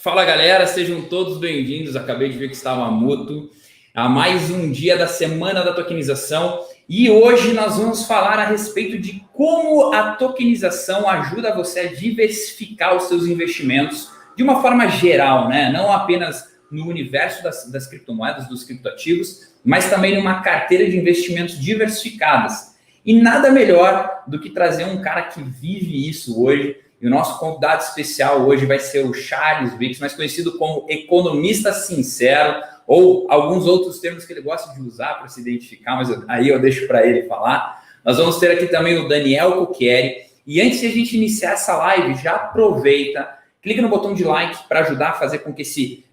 Fala galera, sejam todos bem-vindos. Acabei de ver que estava mútuo a mais um dia da Semana da Tokenização e hoje nós vamos falar a respeito de como a tokenização ajuda você a diversificar os seus investimentos de uma forma geral, né? Não apenas no universo das criptomoedas, dos criptoativos, mas também numa carteira de investimentos diversificadas. E nada melhor do que trazer um cara que vive isso hoje. E o nosso convidado especial hoje vai ser o Charles Wicks, mais conhecido como economista sincero, ou alguns outros termos que ele gosta de usar para se identificar, mas aí eu deixo para ele falar. Nós vamos ter aqui também o Daniel Cucchieri. E antes de a gente iniciar essa live, já aproveita, clica no botão de like para ajudar a fazer com que esse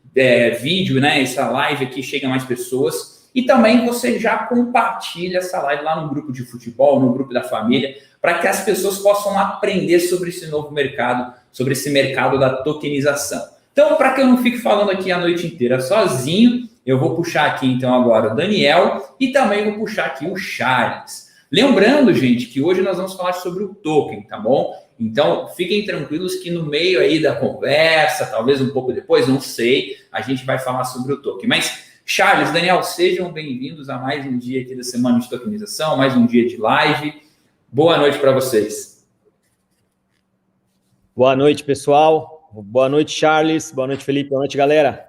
vídeo, né, essa live aqui chegue a mais pessoas. E também você já compartilha essa live lá no grupo de futebol, no grupo da família, para que as pessoas possam aprender sobre esse novo mercado, sobre esse mercado da tokenização. Então, para que eu não fique falando aqui a noite inteira sozinho, eu vou puxar aqui então agora o Daniel e também vou puxar aqui o Charles. Lembrando, gente, que hoje nós vamos falar sobre o token, tá bom? Então, fiquem tranquilos que no meio aí da conversa, talvez um pouco depois, não sei, a gente vai falar sobre o token. Mas, Charles, Daniel, sejam bem-vindos a mais um dia aqui da Semana de Tokenização, mais um dia de live. Boa noite para vocês. Boa noite, pessoal. Boa noite, Charles. Boa noite, Felipe. Boa noite, galera.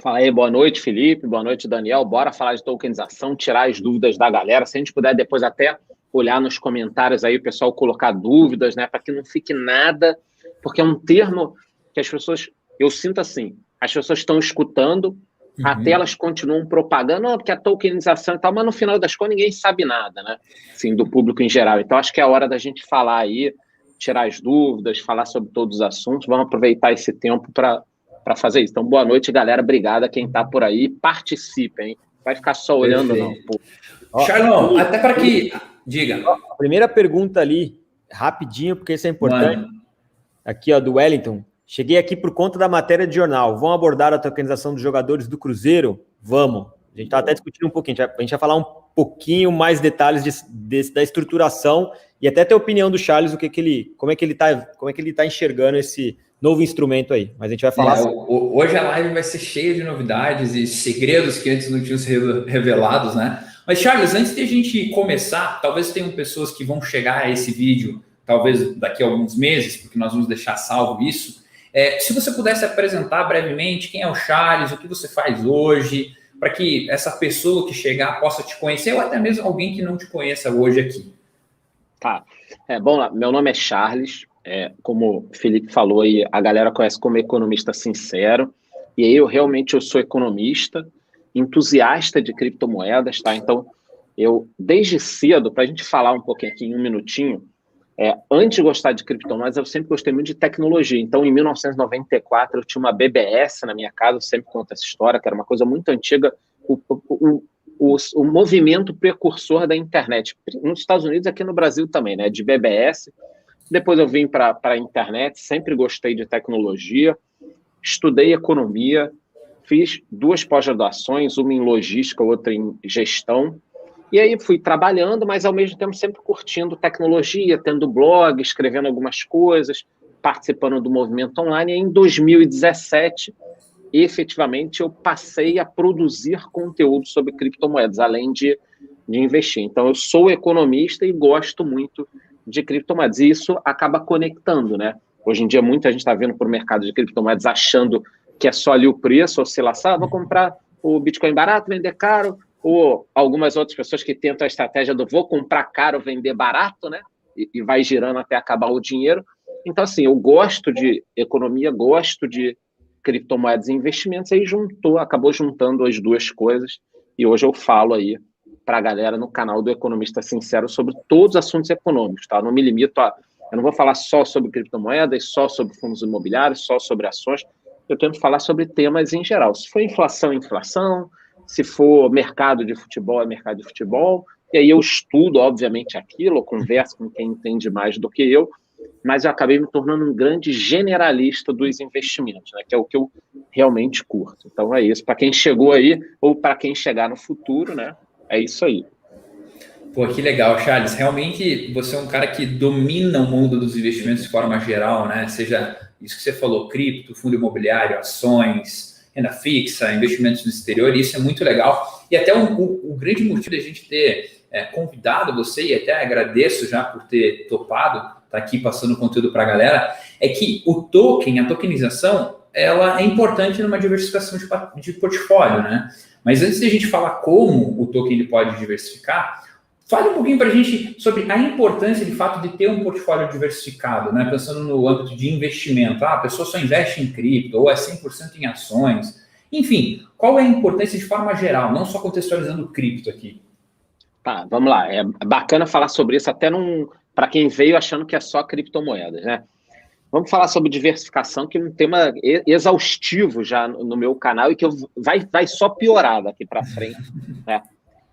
Fala aí, boa noite, Felipe. Boa noite, Daniel. Bora falar de tokenização, tirar as dúvidas da galera. Se a gente puder depois até olhar nos comentários aí, o pessoal colocar dúvidas, né? Para que não fique nada, porque é um termo que as pessoas, eu sinto assim, as pessoas estão escutando, até elas continuam propagando, porque a tokenização e tal, mas no final das contas ninguém sabe nada, né? Assim, do público em geral. Então, acho que é a hora da gente falar aí, tirar as dúvidas, falar sobre todos os assuntos. Vamos aproveitar esse tempo para fazer isso. Então, boa noite, galera. Obrigado a quem está por aí. Participem, hein? Vai ficar só olhando, Perfeito. não. Charlão, até para que... Diga. A primeira pergunta ali, rapidinho, porque isso é importante. Mano. Aqui, ó, do Wellington. Cheguei aqui por conta da matéria de jornal. Vão abordar a tokenização dos jogadores do Cruzeiro? Vamos. A gente está até discutindo um pouquinho. A gente vai falar um pouquinho mais detalhes da estruturação e até ter a opinião do Charles, como é que ele tá enxergando esse novo instrumento aí. Mas a gente vai falar... Hoje a live vai ser cheia de novidades e segredos que antes não tinham sido revelados, né? Mas, Charles, antes de a gente começar, talvez tenham pessoas que vão chegar a esse vídeo, talvez daqui a alguns meses, porque nós vamos deixar salvo isso. Se você pudesse apresentar brevemente quem é o Charles, o que você faz hoje, para que essa pessoa que chegar possa te conhecer, ou até mesmo alguém que não te conheça hoje aqui. Tá. Bom, meu nome é Charles. Como o Felipe falou aí, a galera conhece como economista sincero. E aí eu sou economista, entusiasta de criptomoedas, tá? Então, eu, desde cedo, para a gente falar um pouquinho aqui em um minutinho, antes de gostar de criptomoedas, eu sempre gostei muito de tecnologia. Então, em 1994, eu tinha uma BBS na minha casa, eu sempre conto essa história, que era uma coisa muito antiga, o movimento precursor da internet, nos Estados Unidos, aqui no Brasil também, né, de BBS. Depois eu vim para a internet, sempre gostei de tecnologia, estudei economia, fiz 2 pós-graduações, uma em logística, outra em gestão, e aí fui trabalhando, mas ao mesmo tempo sempre curtindo tecnologia, tendo blog, escrevendo algumas coisas, participando do movimento online. E em 2017, efetivamente, eu passei a produzir conteúdo sobre criptomoedas, além de investir. Então, eu sou economista e gosto muito de criptomoedas. E isso acaba conectando, né? Hoje em dia, muita gente está vindo para o mercado de criptomoedas achando que é só ali o preço, oscilação, vou comprar o Bitcoin barato, vender caro, ou algumas outras pessoas que tentam a estratégia do vou comprar caro, vender barato, né? E vai girando até acabar o dinheiro. Então, assim, eu gosto de economia, gosto de criptomoedas e investimentos, aí acabou juntando as 2 coisas, e hoje eu falo aí para a galera no canal do Economista Sincero sobre todos os assuntos econômicos, tá? Não me limito eu não vou falar só sobre criptomoedas, só sobre fundos imobiliários, só sobre ações, eu tento falar sobre temas em geral. Se for inflação, inflação, se for mercado de futebol, é mercado de futebol, e aí eu estudo, obviamente, aquilo, eu converso com quem entende mais do que eu, mas eu acabei me tornando um grande generalista dos investimentos, né, que é o que eu realmente curto. Então é isso. Para quem chegou aí, ou para quem chegar no futuro, né, é isso aí. Pô, que legal, Charles. Realmente você é um cara que domina o mundo dos investimentos de forma geral, né? Seja isso que você falou, cripto, fundo imobiliário, ações, renda fixa, investimentos no exterior, e isso é muito legal. E até o grande motivo da gente ter convidado você, e até agradeço já por ter topado estar aqui passando conteúdo para a galera, é que o token, a tokenização, ela é importante numa diversificação de portfólio, né? Mas antes de a gente falar como o token ele pode diversificar, fale um pouquinho para a gente sobre a importância, de fato, de ter um portfólio diversificado, né? Pensando no âmbito de investimento. A pessoa só investe em cripto, ou é 100% em ações. Enfim, qual é a importância de forma geral, não só contextualizando o cripto aqui? Tá, vamos lá. É bacana falar sobre isso até para quem veio achando que é só criptomoedas, né? Vamos falar sobre diversificação, que é um tema exaustivo já no meu canal e que vai só piorar daqui para frente, né?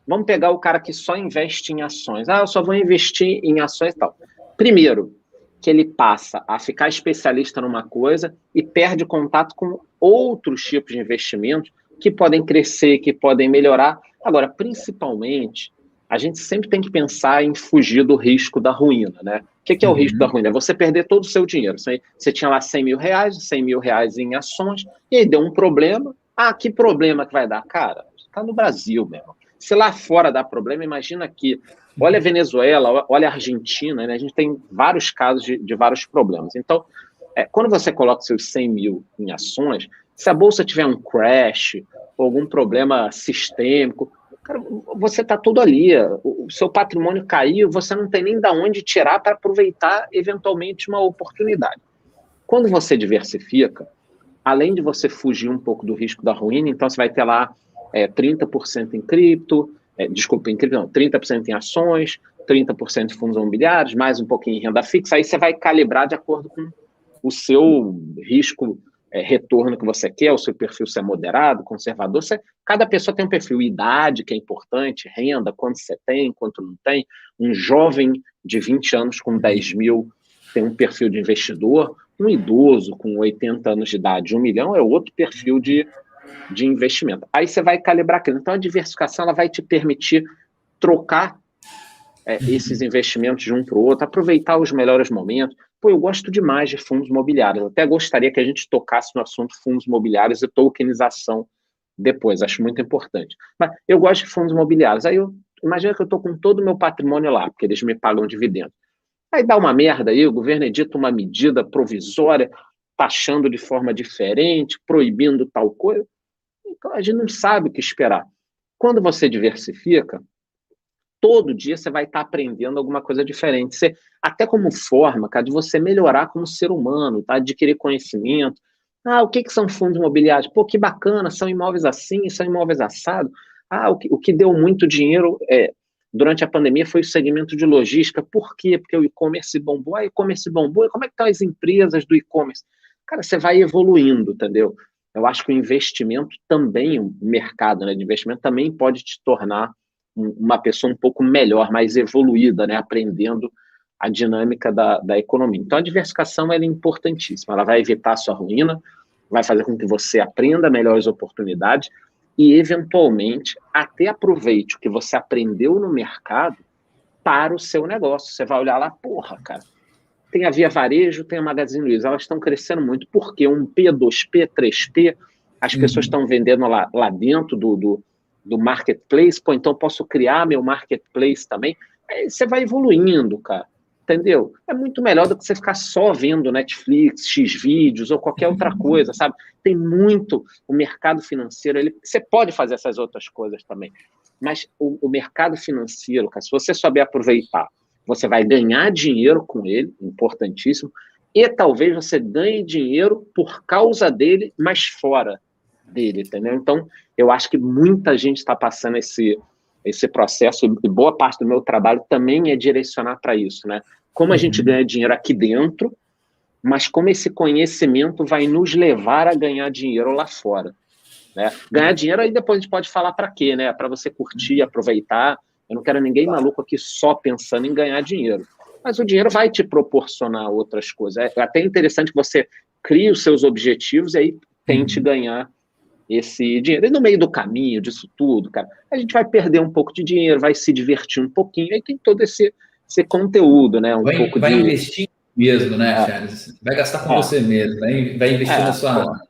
Vamos pegar o cara que só investe em ações. Eu só vou investir em ações e tal. Primeiro, que ele passa a ficar especialista numa coisa e perde contato com outros tipos de investimentos que podem crescer, que podem melhorar. Agora, principalmente, a gente sempre tem que pensar em fugir do risco da ruína, né? O que é o risco da ruína? É você perder todo o seu dinheiro. Você tinha lá 100 mil reais, 100 mil reais em ações, e aí deu um problema. Que problema que vai dar? Cara, está no Brasil, meu irmão. Se lá fora dá problema, imagina aqui. Olha a Venezuela, olha a Argentina, né? A gente tem vários casos de vários problemas. Então, quando você coloca seus 100 mil em ações, se a bolsa tiver um crash, ou algum problema sistêmico, cara, você está tudo ali. O seu patrimônio caiu, você não tem nem de onde tirar para aproveitar, eventualmente, uma oportunidade. Quando você diversifica, além de você fugir um pouco do risco da ruína, então você vai ter lá 30% em cripto, em cripto não, 30% em ações, 30% em fundos imobiliários, mais um pouquinho em renda fixa, aí você vai calibrar de acordo com o seu risco, retorno que você quer, o seu perfil se é moderado, conservador, cada pessoa tem um perfil, idade que é importante, renda, quanto você tem, quanto não tem, um jovem de 20 anos com 10 mil tem um perfil de investidor, um idoso com 80 anos de idade, 1 milhão é outro perfil de investimento. Aí você vai calibrar aquilo. Então, a diversificação ela vai te permitir trocar esses investimentos de um para o outro, aproveitar os melhores momentos. Pô, eu gosto demais de fundos imobiliários. Eu até gostaria que a gente tocasse no assunto fundos imobiliários e tokenização depois. Acho muito importante. Mas eu gosto de fundos imobiliários. Aí imagina que eu estou com todo o meu patrimônio lá, porque eles me pagam dividendos. Aí dá uma merda aí, o governo edita uma medida provisória, taxando de forma diferente, proibindo tal coisa. Então, a gente não sabe o que esperar. Quando você diversifica, todo dia você vai estar aprendendo alguma coisa diferente. Você, até como forma, cara, de você melhorar como ser humano, tá? Adquirir conhecimento. Ah, o que são fundos imobiliários? Pô, que bacana, são imóveis assim, são imóveis assado. Ah, o que deu muito dinheiro durante a pandemia foi o segmento de logística. Por quê? Porque o e-commerce bombou. Ah, e-commerce bombou. E como é que estão as empresas do e-commerce? Cara, você vai evoluindo, entendeu? Eu acho que o investimento também, o mercado, né, de investimento também pode te tornar uma pessoa um pouco melhor, mais evoluída, né, aprendendo a dinâmica da economia. Então, a diversificação ela é importantíssima. Ela vai evitar a sua ruína, vai fazer com que você aprenda melhores oportunidades e, eventualmente, até aproveite o que você aprendeu no mercado para o seu negócio. Você vai olhar lá, porra, cara, tem a Via Varejo, tem a Magazine Luiza, elas estão crescendo muito. Por quê? 1P, 2P, 3P, as pessoas estão vendendo lá dentro do marketplace, pô, então posso criar meu marketplace também. Aí você vai evoluindo, cara, entendeu? É muito melhor do que você ficar só vendo Netflix, Xvideos ou qualquer outra coisa, sabe? Tem muito, o mercado financeiro, você pode fazer essas outras coisas também, mas o mercado financeiro, cara, se você souber aproveitar, você vai ganhar dinheiro com ele, importantíssimo, e talvez você ganhe dinheiro por causa dele, mas fora dele, entendeu? Então, eu acho que muita gente está passando esse processo, e boa parte do meu trabalho também é direcionar para isso, né? Como a gente ganha dinheiro aqui dentro, mas como esse conhecimento vai nos levar a ganhar dinheiro lá fora, né? Ganhar dinheiro aí depois a gente pode falar para quê, né? Para você curtir, aproveitar. Eu não quero ninguém maluco aqui só pensando em ganhar dinheiro. Mas o dinheiro vai te proporcionar outras coisas. É até interessante que você crie os seus objetivos e aí tente ganhar esse dinheiro. E no meio do caminho disso tudo, cara, a gente vai perder um pouco de dinheiro, vai se divertir um pouquinho, aí tem todo esse conteúdo, né? Vai investir mesmo, né, Charles? Vai gastar com você mesmo, vai investir na sua...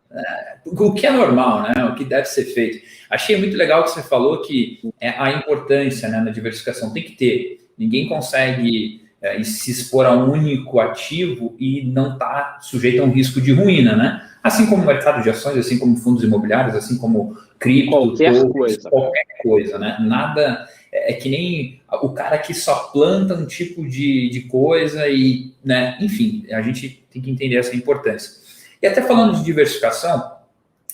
O que é normal, né? O que deve ser feito. Achei muito legal que você falou que a importância, né, na diversificação tem que ter. Ninguém consegue se expor a um único ativo e não estar sujeito a um risco de ruína, né? Assim como o mercado de ações, assim como fundos imobiliários, assim como cripto, qualquer coisa, né? Nada é que nem o cara que só planta um tipo de coisa e, né? Enfim, a gente tem que entender essa importância. E até falando de diversificação,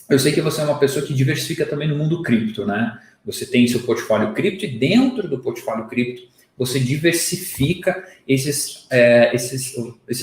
eu sei que você é uma pessoa que diversifica também no mundo cripto, né? Você tem seu portfólio cripto e dentro do portfólio cripto você diversifica esses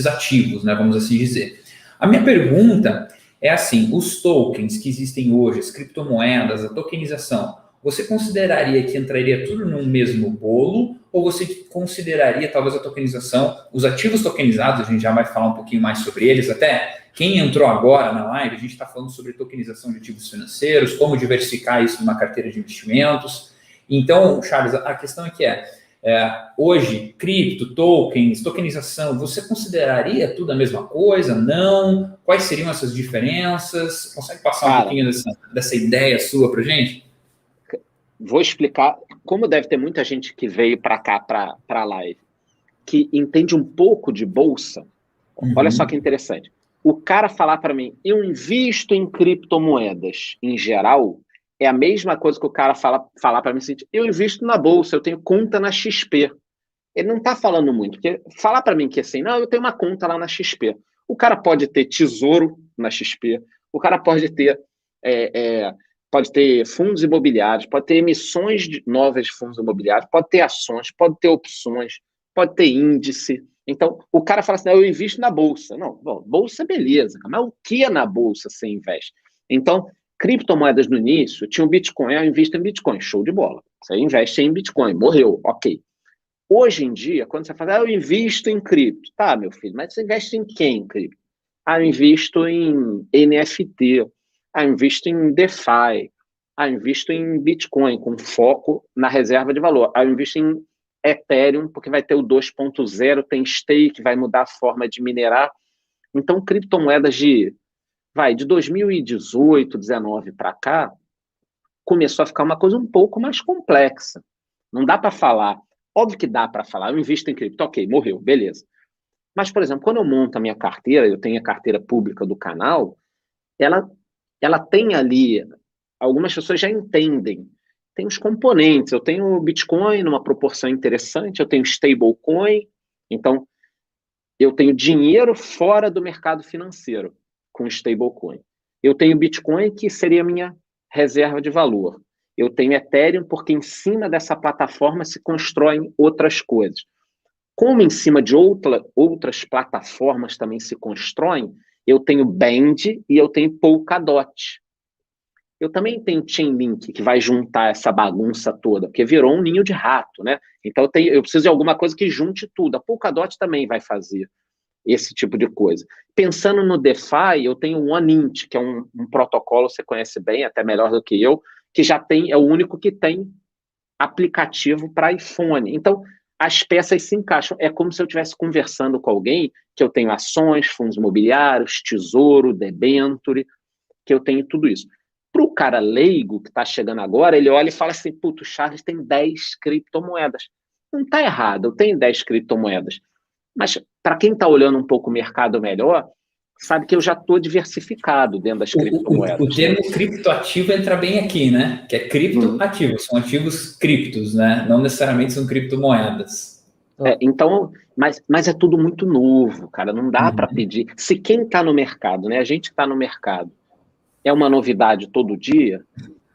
ativos, né? Vamos assim dizer. A minha pergunta é assim, os tokens que existem hoje, as criptomoedas, a tokenização, você consideraria que entraria tudo no mesmo bolo ou você consideraria talvez a tokenização, os ativos tokenizados, a gente já vai falar um pouquinho mais sobre eles, até quem entrou agora na live, a gente está falando sobre tokenização de ativos financeiros, como diversificar isso numa carteira de investimentos. Então, Charles, a questão é que hoje, cripto, tokens, tokenização, você consideraria tudo a mesma coisa? Não? Quais seriam essas diferenças? Consegue passar um pouquinho dessa ideia sua para a gente? Vou explicar. Como deve ter muita gente que veio para cá, para a live, que entende um pouco de bolsa, olha só que interessante. O cara falar para mim, eu invisto em criptomoedas em geral, é a mesma coisa que o cara falar para mim assim, eu invisto na bolsa, eu tenho conta na XP. Ele não está falando muito, porque falar para mim que assim, não, eu tenho uma conta lá na XP. O cara pode ter tesouro na XP, o cara pode ter fundos imobiliários, pode ter emissões novas de fundos imobiliários, pode ter ações, pode ter opções, pode ter índice. Então, o cara fala assim, eu invisto na bolsa. Não, bom, bolsa é beleza, mas o que na bolsa você investe? Então, criptomoedas no início, tinha o Bitcoin, eu invisto em Bitcoin, show de bola. Você investe em Bitcoin, morreu, ok. Hoje em dia, quando você fala, eu invisto em cripto. Tá, meu filho, mas você investe em quem em cripto? Eu invisto em NFT, eu invisto em DeFi, eu invisto em Bitcoin, com foco na reserva de valor. Eu invisto em Ethereum, porque vai ter o 2.0, tem stake, vai mudar a forma de minerar. Então, criptomoedas de 2018, 2019 para cá, começou a ficar uma coisa um pouco mais complexa. Não dá para falar. Óbvio que dá para falar, eu invisto em cripto, ok, morreu, beleza. Mas, por exemplo, quando eu monto a minha carteira, eu tenho a carteira pública do canal, ela tem ali, algumas pessoas já entendem tem os componentes. Eu tenho o Bitcoin numa proporção interessante, eu tenho stablecoin, então eu tenho dinheiro fora do mercado financeiro com stablecoin. Eu tenho Bitcoin, que seria a minha reserva de valor. Eu tenho Ethereum, porque em cima dessa plataforma se constroem outras coisas. Como em cima de outras plataformas também se constroem, eu tenho Band e eu tenho Polkadot. Eu também tenho Chainlink, que vai juntar essa bagunça toda, porque virou um ninho de rato, né? Então eu preciso de alguma coisa que junte tudo. A Polkadot também vai fazer esse tipo de coisa. Pensando no DeFi, eu tenho o OneInt, que é um protocolo, você conhece bem, até melhor do que eu, que já tem, é o único que tem aplicativo para iPhone. Então, as peças se encaixam. É como se eu estivesse conversando com alguém que eu tenho ações, fundos imobiliários, tesouro, debenture, que eu tenho tudo isso. Para o cara leigo que está chegando agora, ele olha e fala assim, puto, o Charles tem 10 criptomoedas. Não está errado, eu tenho 10 criptomoedas. Mas para quem está olhando um pouco o mercado melhor, sabe que eu já estou diversificado dentro das criptomoedas. O termo criptoativo entra bem aqui, né? Que é criptoativo, são ativos criptos, né? Não necessariamente são criptomoedas. Então, mas é tudo muito novo, cara, não dá para pedir. Se quem está no mercado, né? A gente está no mercado, é uma novidade todo dia.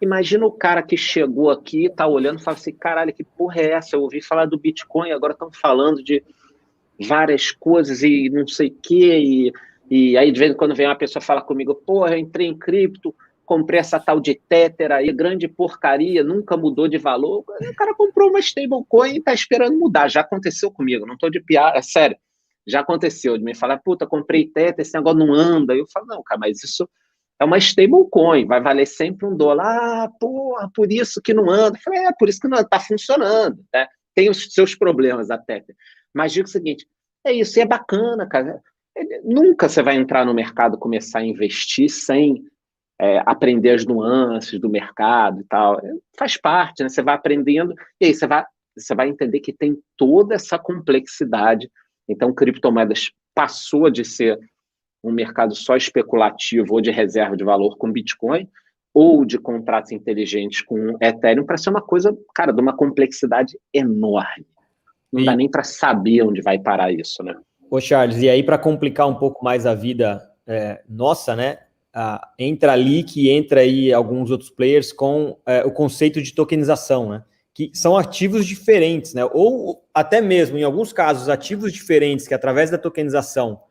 Imagina o cara que chegou aqui, está olhando e fala assim, caralho, que porra é essa? Eu ouvi falar do Bitcoin, agora estão falando de várias coisas e não sei o quê, e aí de vez em quando vem uma pessoa falar comigo, porra, eu entrei em cripto, comprei essa tal de Tether aí, grande porcaria, nunca mudou de valor. O cara comprou uma stablecoin e está esperando mudar. Já aconteceu comigo, não estou de piada, é sério. Já aconteceu de me falar, puta, comprei Tether, esse negócio não anda. Eu falo, não, cara, mas isso é uma stablecoin, vai valer sempre $1. Ah, porra, por isso que não anda. Eu falei, por isso que não está funcionando, né? Tem os seus problemas a Tether. Mas digo o seguinte, é isso, e é bacana, cara. Nunca você vai entrar no mercado, começar a investir sem aprender as nuances do mercado e tal. Faz parte, né? Você vai aprendendo e aí você vai entender que tem toda essa complexidade. Então, criptomoedas passou de ser um mercado só especulativo ou de reserva de valor com Bitcoin ou de contratos inteligentes com Ethereum para ser uma coisa, cara, de uma complexidade enorme. Não dá nem para saber onde vai parar isso, né? Ô, Charles, e aí para complicar um pouco mais a vida nossa, né? Entra a Leak e entra aí alguns outros players com o conceito de tokenização, né? Que são ativos diferentes, né? Ou até mesmo, em alguns casos, ativos diferentes que através da tokenização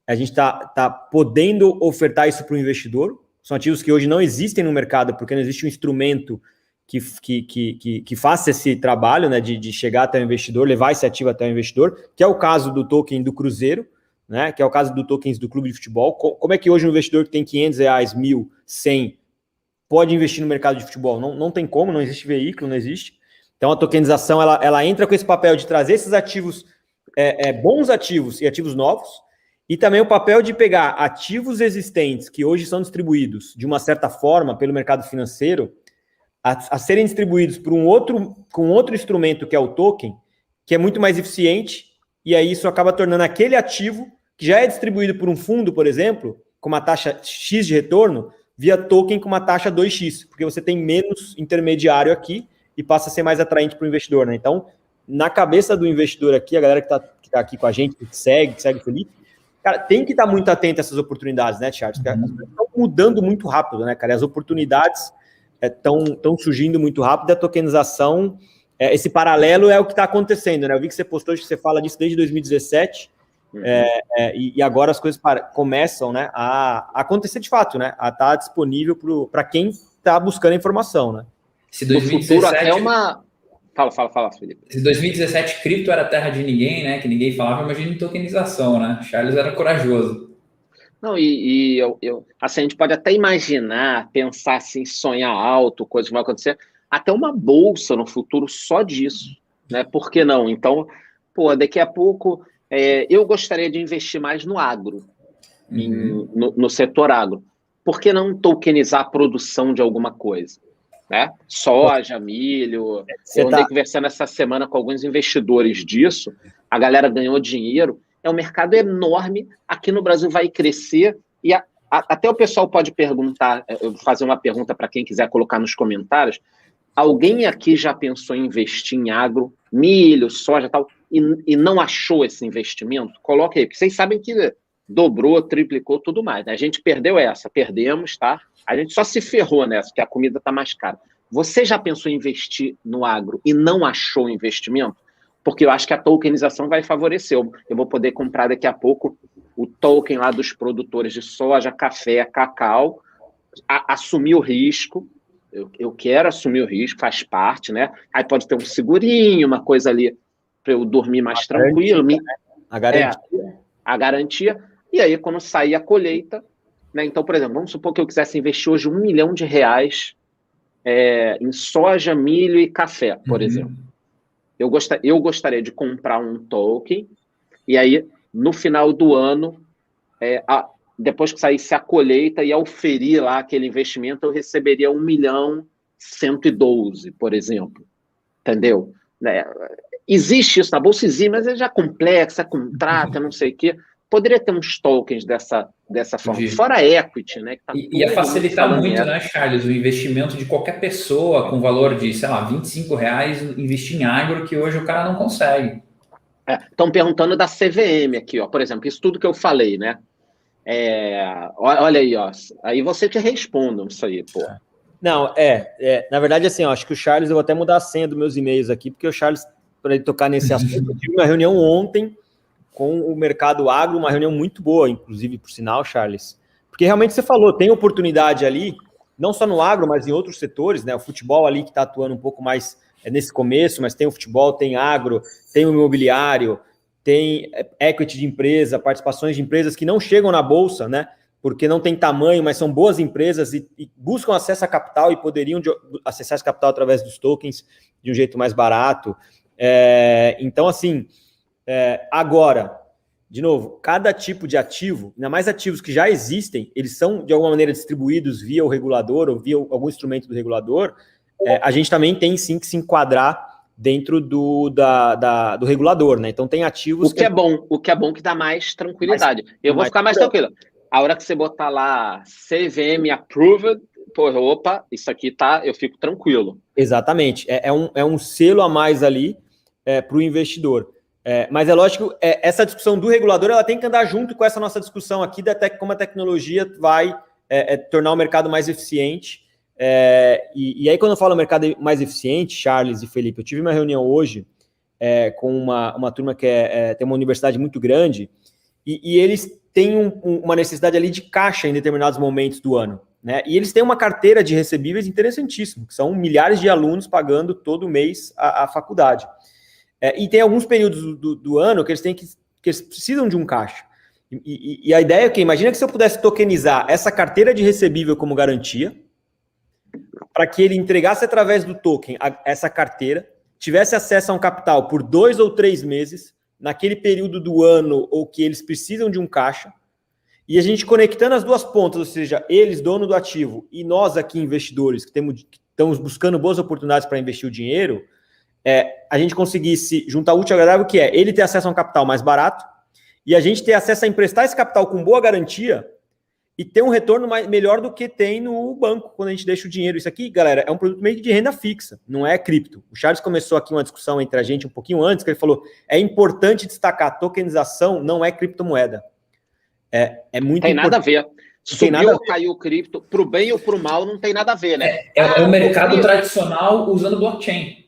a gente está podendo ofertar isso para o investidor. São ativos que hoje não existem no mercado porque não existe um instrumento que faça esse trabalho, né, de chegar até o investidor, levar esse ativo até o investidor, que é o caso do token do Cruzeiro, né, que é o caso do tokens do clube de futebol. Como é que hoje um investidor que tem R$500, 1.000, 100, pode investir no mercado de futebol? Não tem como, não existe veículo, não existe. Então a tokenização ela entra com esse papel de trazer esses ativos, bons ativos e ativos novos, e também o papel de pegar ativos existentes que hoje são distribuídos de uma certa forma pelo mercado financeiro a serem distribuídos por com outro instrumento que é o token, que é muito mais eficiente, e aí isso acaba tornando aquele ativo que já é distribuído por um fundo, por exemplo, com uma taxa X de retorno, via token com uma taxa 2x, porque você tem menos intermediário aqui e passa a ser mais atraente para o investidor, né? Então, na cabeça do investidor aqui, a galera que tá aqui com a gente, que segue o Felipe, cara, tem que estar muito atento a essas oportunidades, né, Charles? Porque as coisas estão mudando muito rápido, né, cara? E as oportunidades estão surgindo muito rápido. A tokenização, esse paralelo é o que está acontecendo, né? Eu vi que você postou, que você fala disso desde 2017, e agora as coisas começam, né, a acontecer de fato, né? A estar disponível para quem está buscando a informação, né? Se 2017 até uma... Fala, Felipe. Se 2017 cripto era terra de ninguém, né? Que ninguém falava, imagina em tokenização, né? Charles era corajoso. Não, assim, a gente pode até imaginar, pensar assim, sonhar alto, coisas que vão acontecer, até uma bolsa no futuro só disso, né? Por que não? Então, daqui a pouco eu gostaria de investir mais no agro, no setor agro. Por que não tokenizar a produção de alguma coisa? Né? Soja, milho. Eu andei conversando essa semana com alguns investidores disso, a galera ganhou dinheiro. É um mercado enorme, aqui no Brasil vai crescer, e até o pessoal pode perguntar, fazer uma pergunta para quem quiser colocar nos comentários, Alguém aqui já pensou em investir em agro, milho, soja e tal, e não achou esse investimento? Coloque aí, porque vocês sabem que dobrou, triplicou, tudo mais, né? A gente perdemos, tá? A gente só se ferrou nessa, porque a comida está mais cara. Você já pensou em investir no agro e não achou investimento? Porque eu acho que a tokenização vai favorecer. Eu vou poder comprar daqui a pouco o token lá dos produtores de soja, café, cacau, assumir o risco. Eu quero assumir o risco, faz parte, né? Aí pode ter um segurinho, uma coisa ali para eu dormir mais tranquilo. A garantia. A garantia. E aí, quando sair a colheita, né? Então, por exemplo, vamos supor que eu quisesse investir hoje R$1 milhão em soja, milho e café, por exemplo. Eu gostaria de comprar um token, e aí, no final do ano, depois que saísse a colheita e auferir lá aquele investimento, eu receberia 1.112.000, por exemplo. Entendeu? Existe isso na Bolsa, existe, mas é já complexa, contrata, não sei o quê. Poderia ter uns tokens dessa forma. Entendi. Fora a equity, né? Que tá ia facilitar muito, né, Charles, o investimento de qualquer pessoa com valor de, sei lá, R$25 investir em agro, que hoje o cara não consegue. Estão perguntando da CVM aqui, ó. Por exemplo, isso tudo que eu falei, né? Olha aí, ó. Aí você que responda isso aí, pô. Não, na verdade, assim, ó, acho que o Charles, eu vou até mudar a senha dos meus e-mails aqui, porque o Charles, para ele tocar nesse assunto, eu tive uma reunião ontem com o mercado agro, uma reunião muito boa, inclusive, por sinal, Charles, porque realmente você falou, tem oportunidade ali, não só no agro, mas em outros setores, né? O futebol ali que está atuando um pouco mais nesse começo, mas tem o futebol, tem agro, tem o imobiliário, tem equity de empresa, participações de empresas que não chegam na bolsa, né? Porque não tem tamanho, mas são boas empresas e buscam acesso a capital e poderiam acessar esse capital através dos tokens de um jeito mais barato. Então, assim, agora, de novo, cada tipo de ativo, ainda mais ativos que já existem, eles são, de alguma maneira, distribuídos via o regulador ou via algum instrumento do regulador, a gente também tem, sim, que se enquadrar dentro do regulador, né? Então, tem ativos... O que é bom que dá mais tranquilidade. Eu vou ficar mais tranquilo. A hora que você botar lá CVM approved, isso aqui tá, eu fico tranquilo. Exatamente. É um selo a mais ali para o investidor. Mas é lógico, essa discussão do regulador, ela tem que andar junto com essa nossa discussão aqui como a tecnologia vai tornar o mercado mais eficiente. E aí, quando eu falo mercado mais eficiente, Charles e Felipe, eu tive uma reunião hoje com uma turma que tem uma universidade muito grande e eles têm uma necessidade ali de caixa em determinados momentos do ano, né? E eles têm uma carteira de recebíveis interessantíssima, que são milhares de alunos pagando todo mês a faculdade. E tem alguns períodos do ano que eles precisam de um caixa. E a ideia é que, imagina que se eu pudesse tokenizar essa carteira de recebível como garantia, para que ele entregasse através do token essa carteira, tivesse acesso a um capital por 2 ou 3 meses, naquele período do ano ou que eles precisam de um caixa, e a gente conectando as duas pontas, ou seja, eles, dono do ativo, e nós aqui, investidores, que estamos buscando boas oportunidades para investir o dinheiro, a gente conseguisse juntar o útil ao agradável, que é ele ter acesso a um capital mais barato, e a gente ter acesso a emprestar esse capital com boa garantia, e ter um retorno melhor do que tem no banco, quando a gente deixa o dinheiro. Isso aqui, galera, é um produto meio que de renda fixa, não é cripto. O Charles começou aqui uma discussão entre a gente um pouquinho antes, que ele falou, é importante destacar, tokenização não é criptomoeda. É muito tem importante. Nada a ver. Subiu ou caiu o cripto, para o bem ou para o mal, não tem nada a ver, né? É o mercado tradicional usando blockchain.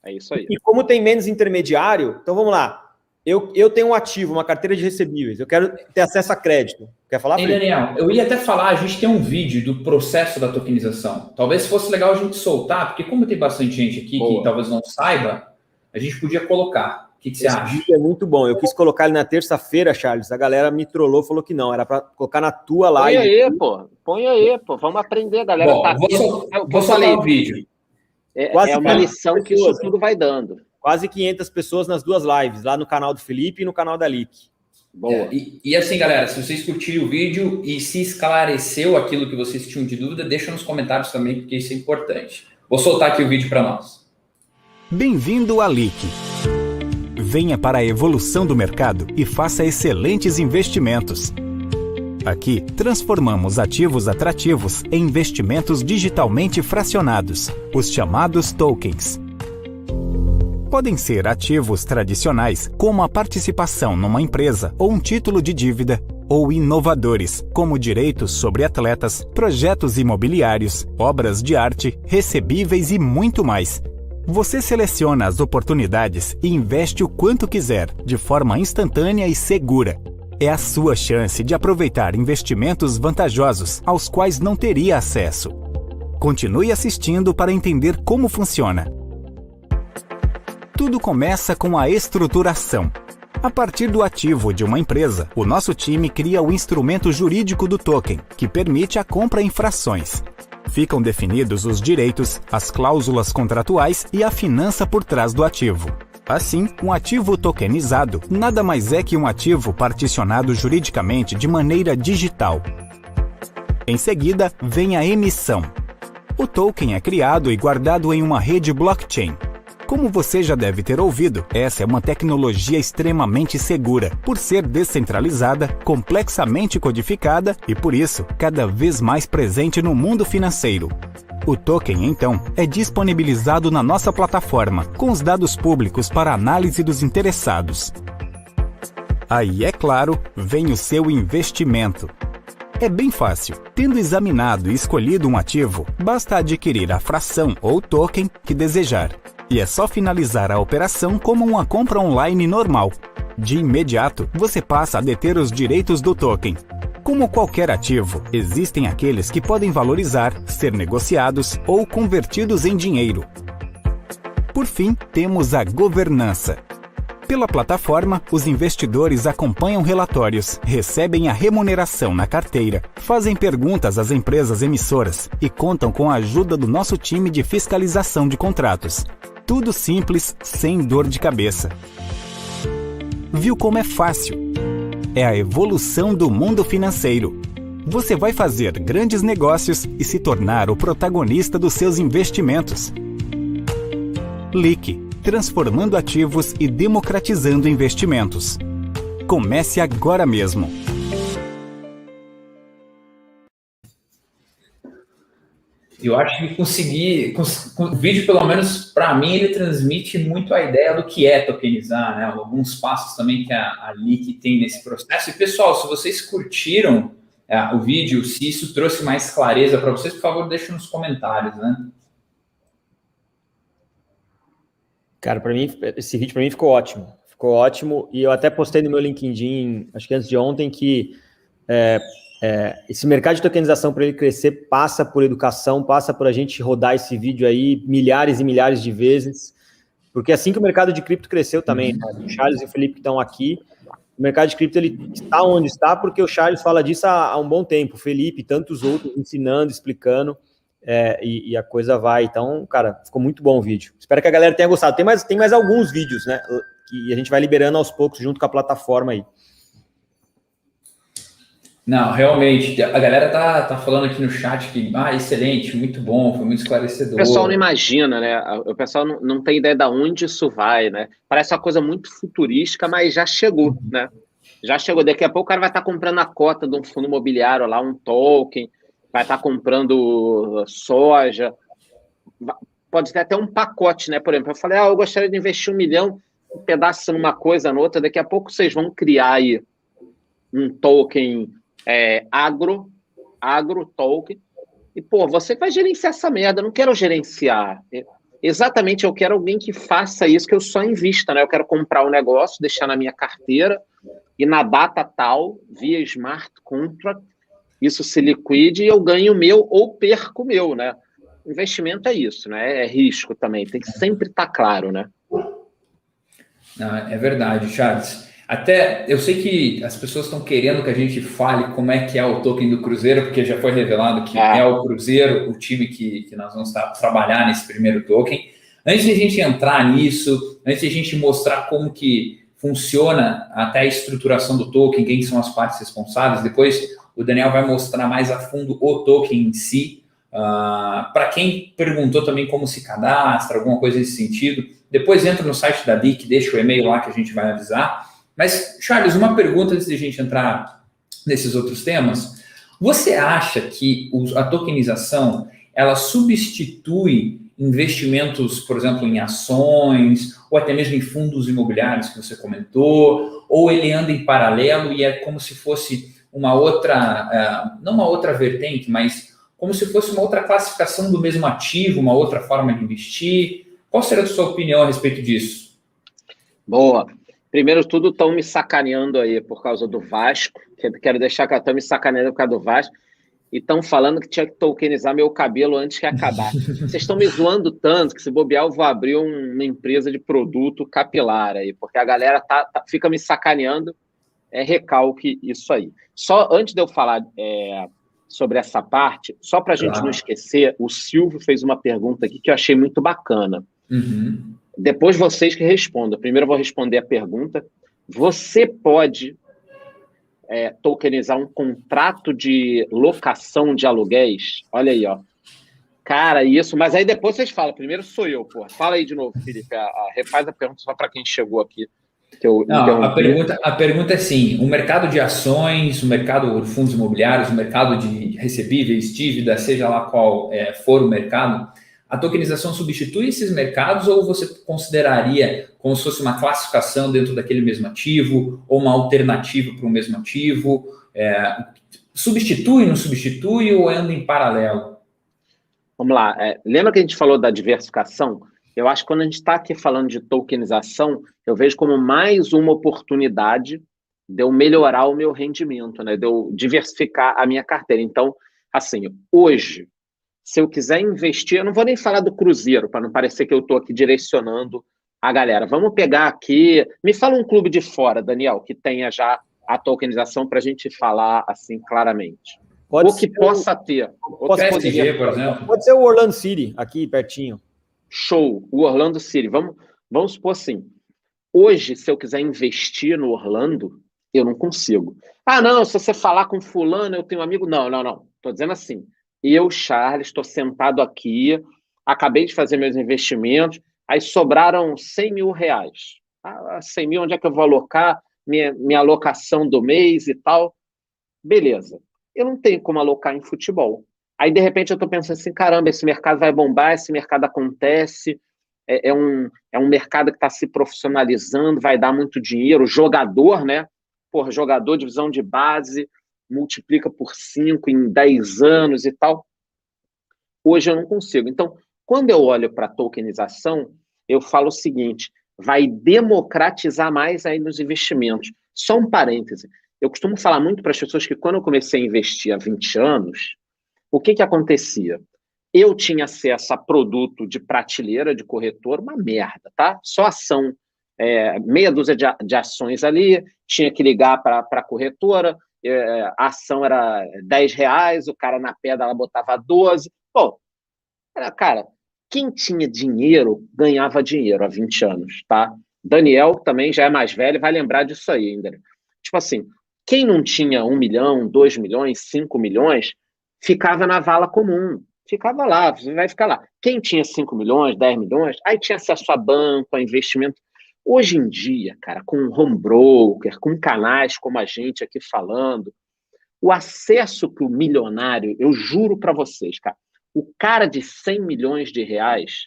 É isso aí. E como tem menos intermediário, então vamos lá. Eu tenho um ativo, uma carteira de recebíveis, eu quero ter acesso a crédito. Quer falar, Felipe? Daniel, eu ia até falar, a gente tem um vídeo do processo da tokenização. Talvez fosse legal a gente soltar, porque como tem bastante gente aqui que talvez não saiba, a gente podia colocar. O que você acha? Esse vídeo é muito bom. Eu quis colocar ele na terça-feira, Charles. A galera me trollou, falou que não. Era para colocar na tua live. Põe aí, pô. Vamos aprender, a galera. Bom, vou soltar o vídeo. É uma lição que isso tudo vai dando. Quase 500 pessoas nas duas lives, lá no canal do Felipe e no canal da Lick. Boa. E assim, galera, se vocês curtiram o vídeo e se esclareceu aquilo que vocês tinham de dúvida, deixa nos comentários também, porque isso é importante. Vou soltar aqui o vídeo para nós. Bem-vindo à Lick. Venha para a evolução do mercado e faça excelentes investimentos. Aqui, transformamos ativos atrativos em investimentos digitalmente fracionados, os chamados tokens. Podem ser ativos tradicionais, como a participação numa empresa ou um título de dívida, ou inovadores, como direitos sobre atletas, projetos imobiliários, obras de arte, recebíveis e muito mais. Você seleciona as oportunidades e investe o quanto quiser, de forma instantânea e segura. É a sua chance de aproveitar investimentos vantajosos aos quais não teria acesso. Continue assistindo para entender como funciona. Tudo começa com a estruturação. A partir do ativo de uma empresa, o nosso time cria o instrumento jurídico do token, que permite a compra em frações. Ficam definidos os direitos, as cláusulas contratuais e a finança por trás do ativo. Assim, um ativo tokenizado nada mais é que um ativo particionado juridicamente de maneira digital. Em seguida, vem a emissão. O token é criado e guardado em uma rede blockchain. Como você já deve ter ouvido, essa é uma tecnologia extremamente segura, por ser descentralizada, complexamente codificada e, por isso, cada vez mais presente no mundo financeiro. O token, então, é disponibilizado na nossa plataforma, com os dados públicos para análise dos interessados. Aí, é claro, vem o seu investimento. É bem fácil. Tendo examinado e escolhido um ativo, basta adquirir a fração ou token que desejar. E é só finalizar a operação como uma compra online normal. De imediato, você passa a deter os direitos do token. Como qualquer ativo, existem aqueles que podem valorizar, ser negociados ou convertidos em dinheiro. Por fim, temos a governança. Pela plataforma, os investidores acompanham relatórios, recebem a remuneração na carteira, fazem perguntas às empresas emissoras e contam com a ajuda do nosso time de fiscalização de contratos. Tudo simples, sem dor de cabeça. Viu como é fácil? É a evolução do mundo financeiro. Você vai fazer grandes negócios e se tornar o protagonista dos seus investimentos. LIC, transformando ativos e democratizando investimentos. Comece agora mesmo. Eu acho que o vídeo, pelo menos para mim, ele transmite muito a ideia do que é tokenizar, né? Alguns passos também que a LIC tem nesse processo. E, pessoal, se vocês curtiram o vídeo, se isso trouxe mais clareza para vocês, por favor, deixem nos comentários, né? Cara, para mim, esse vídeo para mim ficou ótimo. Ficou ótimo. E eu até postei no meu LinkedIn, acho que antes de ontem, que esse mercado de tokenização, para ele crescer, passa por educação, passa por a gente rodar esse vídeo aí milhares e milhares de vezes, porque assim que o mercado de cripto cresceu também, né? O Charles e o Felipe que estão aqui, o mercado de cripto ele está onde está, porque o Charles fala disso há um bom tempo, o Felipe e tantos outros ensinando, explicando, e a coisa vai. Então, cara, ficou muito bom o vídeo. Espero que a galera tenha gostado. Tem mais alguns vídeos, né, que a gente vai liberando aos poucos junto com a plataforma aí. Não, realmente, a galera tá falando aqui no chat que, excelente, muito bom, foi muito esclarecedor. O pessoal não imagina, né? O pessoal não tem ideia de onde isso vai, né? Parece uma coisa muito futurística, mas já chegou, né? Já chegou. Daqui a pouco o cara vai estar comprando a cota de um fundo imobiliário lá, um token, vai estar comprando soja, pode ter até um pacote, né? Por exemplo, eu falei, eu gostaria de investir 1 milhão, um pedaço numa coisa, noutra, daqui a pouco vocês vão criar aí um token agro token, e, você vai gerenciar essa merda, eu não quero gerenciar. Exatamente, eu quero alguém que faça isso, que eu só invista, né? Eu quero comprar um negócio, deixar na minha carteira, e na data tal, via smart contract, isso se liquide e eu ganho o meu ou perco o meu, né? Investimento é isso, né? É risco também, tem que sempre estar claro, né? Não, é verdade, Charles. Até, eu sei que as pessoas estão querendo que a gente fale como é que é o token do Cruzeiro, porque já foi revelado que é o Cruzeiro, o time que nós vamos trabalhar nesse primeiro token. Antes de a gente entrar nisso, antes de a gente mostrar como que funciona até a estruturação do token, quem são as partes responsáveis, depois o Daniel vai mostrar mais a fundo o token em si. Para quem perguntou também como se cadastra, alguma coisa nesse sentido, depois entra no site da LIC, deixa o e-mail lá que a gente vai avisar. Mas, Charles, uma pergunta antes de a gente entrar nesses outros temas, você acha que a tokenização ela substitui investimentos, por exemplo, em ações, ou até mesmo em fundos imobiliários que você comentou, ou ele anda em paralelo e é como se fosse uma outra, não uma outra vertente, mas como se fosse uma outra classificação do mesmo ativo, uma outra forma de investir? Qual seria a sua opinião a respeito disso? Boa. Primeiro de tudo, estão me sacaneando aí por causa do Vasco. Quero deixar que estão me sacaneando por causa do Vasco. E estão falando que tinha que tokenizar meu cabelo antes que acabar. Vocês estão me zoando tanto que, se bobear, eu vou abrir uma empresa de produto capilar aí, porque a galera fica me sacaneando. Recalque isso aí. Só antes de eu falar sobre essa parte, só para a gente não esquecer, o Silvio fez uma pergunta aqui que eu achei muito bacana. Uhum. Depois vocês que respondam. Primeiro eu vou responder a pergunta. Você pode tokenizar um contrato de locação de aluguéis? Olha aí, ó. Cara, isso. Mas aí depois vocês falam. Primeiro sou eu, pô. Fala aí de novo, Felipe. Refaz a pergunta só para quem chegou aqui. Não, a pergunta é sim, o mercado de ações, o mercado de fundos imobiliários, o mercado de recebíveis, dívida, seja lá qual for o mercado, a tokenização substitui esses mercados ou você consideraria como se fosse uma classificação dentro daquele mesmo ativo ou uma alternativa para o mesmo ativo? Substitui, não substitui ou anda em paralelo? Vamos lá. Lembra que a gente falou da diversificação? Eu acho que quando a gente está aqui falando de tokenização, eu vejo como mais uma oportunidade de eu melhorar o meu rendimento, né? De eu diversificar a minha carteira. Então, assim, hoje, se eu quiser investir, eu não vou nem falar do Cruzeiro, para não parecer que eu estou aqui direcionando a galera. Vamos pegar aqui... Me fala um clube de fora, Daniel, que tenha já a tokenização para a gente falar assim claramente. Ou que possa ter. PSG, por exemplo. Pode ser o Orlando City, aqui pertinho. Show, o Orlando City. Vamos supor assim, hoje, se eu quiser investir no Orlando, eu não consigo. Ah, não, se você falar com fulano, eu tenho um amigo. Não. Estou dizendo assim, eu, Charles, estou sentado aqui, acabei de fazer meus investimentos, aí sobraram 100 mil reais. 100 mil, onde é que eu vou alocar? Minha alocação do mês e tal. Beleza. Eu não tenho como alocar em futebol. Aí, de repente, eu estou pensando assim, caramba, esse mercado vai bombar, esse mercado acontece, é um mercado que está se profissionalizando, vai dar muito dinheiro, jogador, né? Porra, jogador, divisão de base, multiplica por 5 em 10 anos e tal. Hoje eu não consigo. Então, quando eu olho para a tokenização, eu falo o seguinte, vai democratizar mais aí nos investimentos. Só um parêntese. Eu costumo falar muito para as pessoas que quando eu comecei a investir há 20 anos, o que acontecia? Eu tinha acesso a produto de prateleira, de corretor, uma merda, tá? Só ação, meia dúzia de ações ali, tinha que ligar para a corretora, a ação era R$10, o cara na pedra ela botava 12. Pô, cara, quem tinha dinheiro ganhava dinheiro há 20 anos, tá? Daniel também já é mais velho, vai lembrar disso aí ainda. Tipo assim, quem não tinha 1 milhão, 2 milhões, 5 milhões, ficava na vala comum, ficava lá, você vai ficar lá. Quem tinha 5 milhões, 10 milhões, aí tinha acesso a banco, a investimento. Hoje em dia, cara, com home broker, com canais como a gente aqui falando, o acesso que o milionário, eu juro para vocês, cara, o cara de 100 milhões de reais,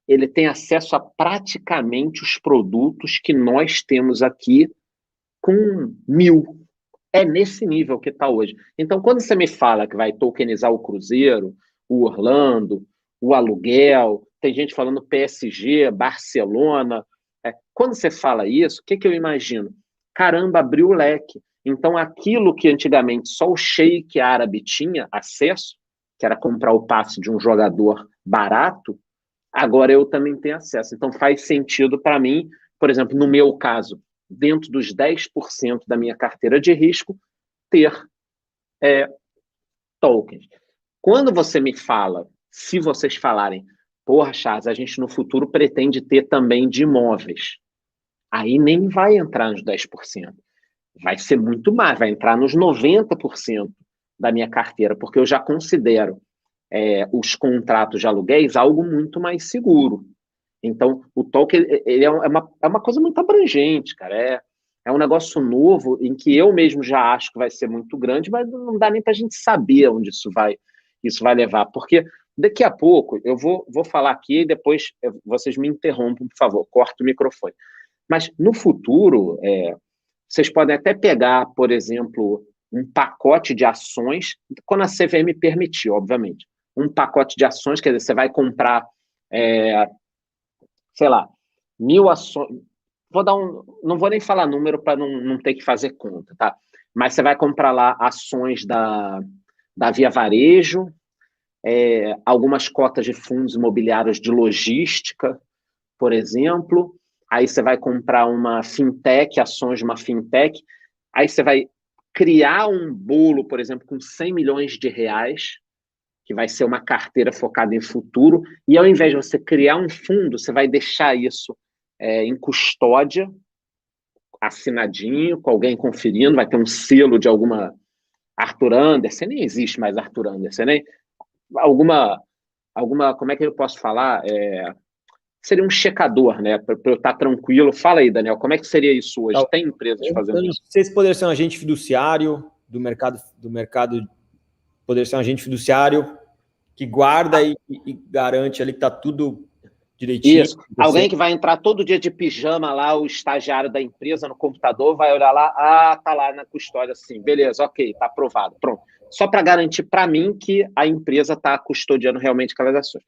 ele tem acesso a praticamente os produtos que nós temos aqui com 1.000. É nesse nível que está hoje. Então, quando você me fala que vai tokenizar o Cruzeiro, o Orlando, o aluguel, tem gente falando PSG, Barcelona. Quando você fala isso, o que eu imagino? Caramba, abriu o leque. Então, aquilo que antigamente só o sheik árabe tinha acesso, que era comprar o passe de um jogador barato, agora eu também tenho acesso. Então, faz sentido para mim, por exemplo, no meu caso, dentro dos 10% da minha carteira de risco, ter tokens. Quando você me fala, se vocês falarem, porra, Charles, a gente no futuro pretende ter também de imóveis, aí nem vai entrar nos 10%. Vai ser muito mais, vai entrar nos 90% da minha carteira, porque eu já considero os contratos de aluguéis algo muito mais seguro. Então, o token ele é uma coisa muito abrangente, cara. É um negócio novo em que eu mesmo já acho que vai ser muito grande, mas não dá nem para a gente saber onde isso vai levar. Porque daqui a pouco eu vou falar aqui e depois vocês me interrompam, por favor, corta o microfone. Mas no futuro, vocês podem até pegar, por exemplo, um pacote de ações, quando a CVM permitir, obviamente. Um pacote de ações, quer dizer, você vai comprar, sei lá, 1.000 ações. Não vou nem falar número para não ter que fazer conta, tá? Mas você vai comprar lá ações da Via Varejo, algumas cotas de fundos imobiliários de logística, por exemplo. Aí você vai comprar uma fintech, ações de uma fintech. Aí você vai criar um bolo, por exemplo, com 100 milhões de reais, que vai ser uma carteira focada em futuro. E ao invés de você criar um fundo, você vai deixar isso em custódia, assinadinho, com alguém conferindo, vai ter um selo de alguma Arthur Andersen, nem existe mais Arthur Andersen, né? Alguma, como é que eu posso falar? Seria um checador, né? Para eu estar tranquilo. Fala aí, Daniel, como é que seria isso hoje? Tem empresas fazendo isso? Não sei se poderia ser um agente fiduciário do mercado, poderia ser um agente fiduciário que guarda e garante ali que está tudo direitinho. Isso. Alguém que vai entrar todo dia de pijama lá, o estagiário da empresa no computador, vai olhar lá, tá lá na custódia, assim, beleza, ok, tá aprovado, pronto. Só para garantir para mim que a empresa está custodiando realmente aquelas ações.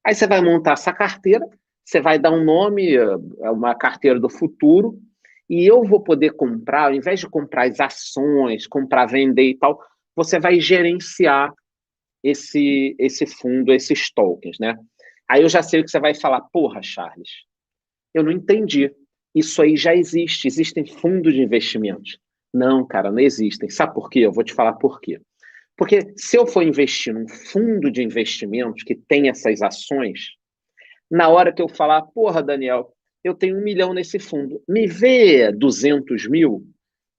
Aí você vai montar essa carteira, você vai dar um nome, uma carteira do futuro, e eu vou poder comprar, ao invés de comprar as ações, comprar, vender e tal, você vai gerenciar esse fundo, esses tokens, né? Aí eu já sei o que você vai falar. Porra, Charles, eu não entendi. Isso aí já existe. Existem fundos de investimentos. Não, cara, não existem. Sabe por quê? Eu vou te falar por quê. Porque se eu for investir num fundo de investimentos que tem essas ações, na hora que eu falar, porra, Daniel, eu tenho 1 milhão nesse fundo, me vê 200 mil,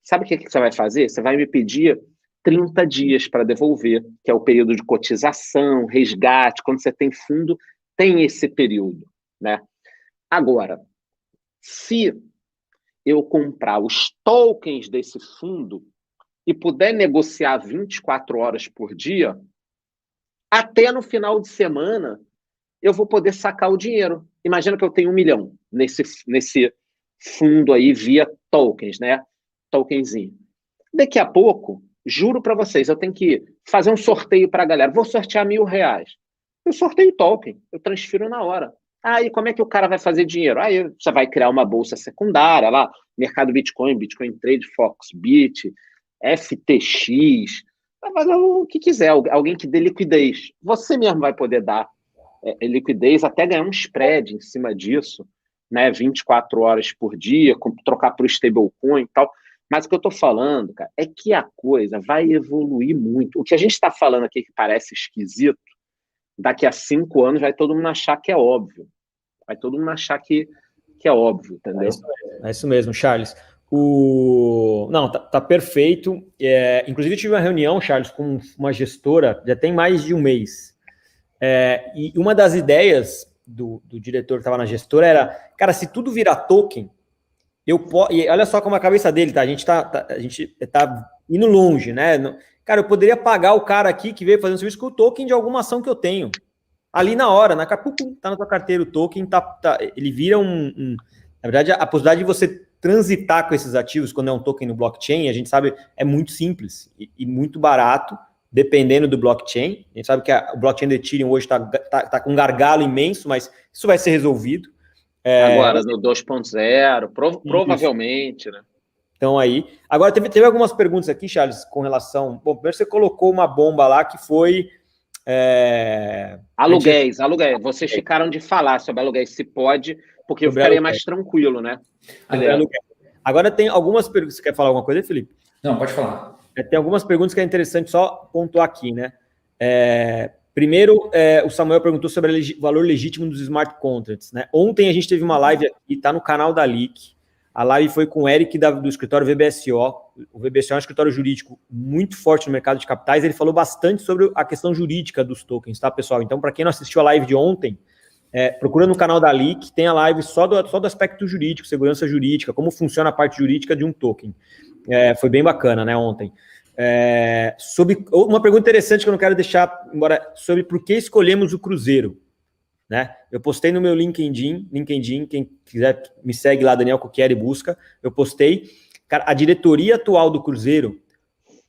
sabe o que você vai fazer? Você vai me pedir 30 dias para devolver, que é o período de cotização, resgate. Quando você tem fundo, tem esse período, né? Agora, se eu comprar os tokens desse fundo e puder negociar 24 horas por dia, até no final de semana eu vou poder sacar o dinheiro. Imagina que eu tenho 1 milhão nesse fundo aí via tokens, né? Tokenzinho. Daqui a pouco, juro para vocês, eu tenho que fazer um sorteio para a galera. Vou sortear R$1.000. Eu sorteio token, eu transfiro na hora. Aí como é que o cara vai fazer dinheiro? Aí você vai criar uma bolsa secundária lá, mercado Bitcoin, Bitcoin Trade, Foxbit, FTX, vai fazer o que quiser, alguém que dê liquidez. Você mesmo vai poder dar liquidez, até ganhar um spread em cima disso, né? 24 horas por dia, trocar por stablecoin e tal. Mas o que eu estou falando, cara, é que a coisa vai evoluir muito. O que a gente está falando aqui que parece esquisito, daqui a 5 anos vai todo mundo achar que é óbvio. Vai todo mundo achar que é óbvio, entendeu? É isso mesmo, Charles. Não, tá perfeito. Inclusive, eu tive uma reunião, Charles, com uma gestora, já tem mais de um mês. E uma das ideias do diretor que estava na gestora era, cara, se tudo virar token, e olha só como a cabeça dele, tá? A gente tá indo longe, né? Cara, eu poderia pagar o cara aqui que veio fazendo serviço com o token de alguma ação que eu tenho. Ali na hora, tá na tua carteira o token, ele vira na verdade, a possibilidade de você transitar com esses ativos quando é um token no blockchain, a gente sabe, é muito simples e muito barato, dependendo do blockchain. A gente sabe que o blockchain do Ethereum hoje tá com um gargalo imenso, mas isso vai ser resolvido. Agora, no 2.0, provavelmente, né? Então aí. Agora, teve algumas perguntas aqui, Charles, com relação... Bom, primeiro você colocou uma bomba lá que foi... Aluguéis. Vocês ficaram de falar sobre aluguéis, se pode, porque eu ficaria mais tranquilo, né? Agora tem algumas perguntas. Você quer falar alguma coisa, Felipe? Não, pode falar. Tem algumas perguntas que é interessante só pontuar aqui, né? Primeiro, o Samuel perguntou sobre o valor legítimo dos smart contracts, né? Ontem a gente teve uma live aqui, tá no canal da Leak. A live foi com o Eric do escritório VBSO. O VBSO é um escritório jurídico muito forte no mercado de capitais. Ele falou bastante sobre a questão jurídica dos tokens, tá, pessoal? Então, para quem não assistiu a live de ontem, procura no canal da Leak, tem a live só do aspecto jurídico, segurança jurídica, como funciona a parte jurídica de um token. Foi bem bacana, né, ontem. Sobre uma pergunta interessante que eu não quero deixar embora, sobre por que escolhemos o Cruzeiro, né? Eu postei no meu LinkedIn, quem quiser me segue lá, Daniel Cucchieri, busca, eu postei, cara, a diretoria atual do Cruzeiro,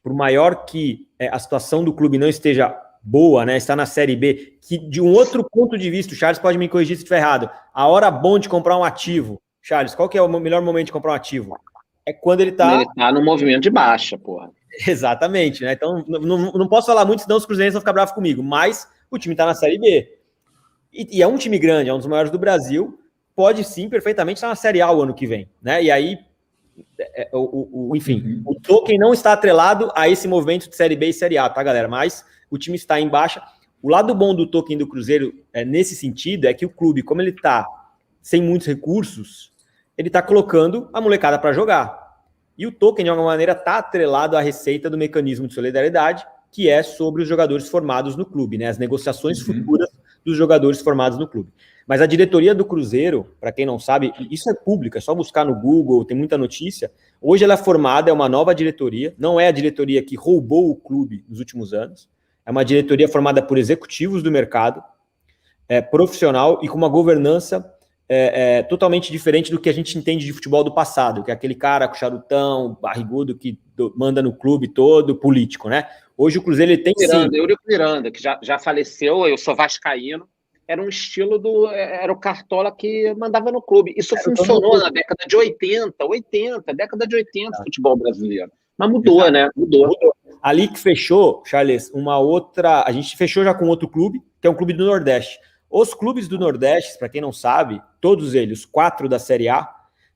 por maior que a situação do clube não esteja boa, né, está na Série B, que de um outro ponto de vista, o Charles pode me corrigir se estiver errado, a hora bom de comprar um ativo, Charles, qual que é o melhor momento de comprar um ativo? É quando ele está no movimento de baixa, porra. Exatamente, né? Então, não posso falar muito, senão os cruzeirenses vão ficar bravos comigo, mas o time está na Série B. E é um time grande, é um dos maiores do Brasil, pode sim, perfeitamente, estar na Série A o ano que vem, né? E aí, enfim, o token não está atrelado a esse movimento de Série B e Série A, tá, galera? Mas o time está em baixa. O lado bom do token do Cruzeiro, nesse sentido, é que o clube, como ele está sem muitos recursos, ele está colocando a molecada para jogar. E o token, de alguma maneira, está atrelado à receita do mecanismo de solidariedade, que é sobre os jogadores formados no clube, né? As negociações futuras dos jogadores formados no clube. Mas a diretoria do Cruzeiro, para quem não sabe, isso é público, é só buscar no Google, tem muita notícia. Hoje ela é formada, é uma nova diretoria, não é a diretoria que roubou o clube nos últimos anos, é uma diretoria formada por executivos do mercado, profissional e com uma governança totalmente diferente do que a gente entende de futebol do passado, que é aquele cara com charutão, barrigudo, que manda no clube todo, político, né? Hoje o Cruzeiro ele tem Eurico Miranda, que já faleceu, eu sou vascaíno, era um estilo era o Cartola que mandava no clube. Isso funcionou na década de 80, década de 80, futebol brasileiro. Mas mudou, né? Mudou. Ali que fechou, Charles, a gente fechou já com outro clube, que é um clube do Nordeste. Os clubes do Nordeste, para quem não sabe, todos eles, os 4 da Série A,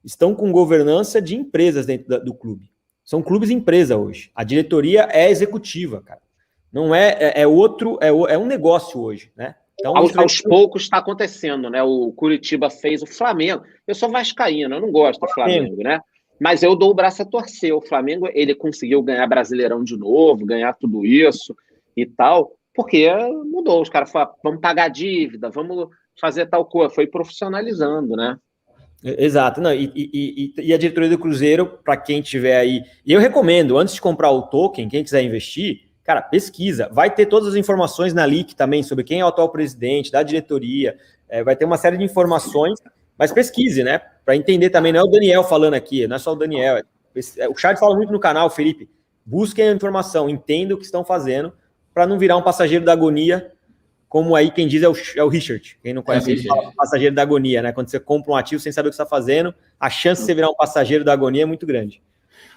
estão com governança de empresas dentro do clube. São clubes empresa hoje. A diretoria é executiva, cara. Não é um negócio hoje, né? Então, aos poucos está acontecendo, né? O Curitiba fez o Flamengo. Eu sou vascaíno, eu não gosto do Flamengo, né? Mas eu dou o braço a torcer. O Flamengo, ele conseguiu ganhar Brasileirão de novo, ganhar tudo isso e tal, porque mudou. Os caras falaram, vamos pagar a dívida, vamos fazer tal coisa. Foi profissionalizando, né? Exato. Não, e a diretoria do Cruzeiro, para quem tiver aí... E eu recomendo, antes de comprar o token, quem quiser investir, cara, pesquisa. Vai ter todas as informações na Leak também sobre quem é o atual presidente, da diretoria. Vai ter uma série de informações, mas pesquise, né? Para entender também. Não é o Daniel falando aqui, não é só o Daniel. O Charles fala muito no canal, Felipe. Busquem a informação, entendam o que estão fazendo, para não virar um passageiro da agonia, como aí quem diz é o Richard. Quem não conhece, ele fala passageiro da agonia, né? Quando você compra um ativo sem saber o que está fazendo, a chance de você virar um passageiro da agonia é muito grande.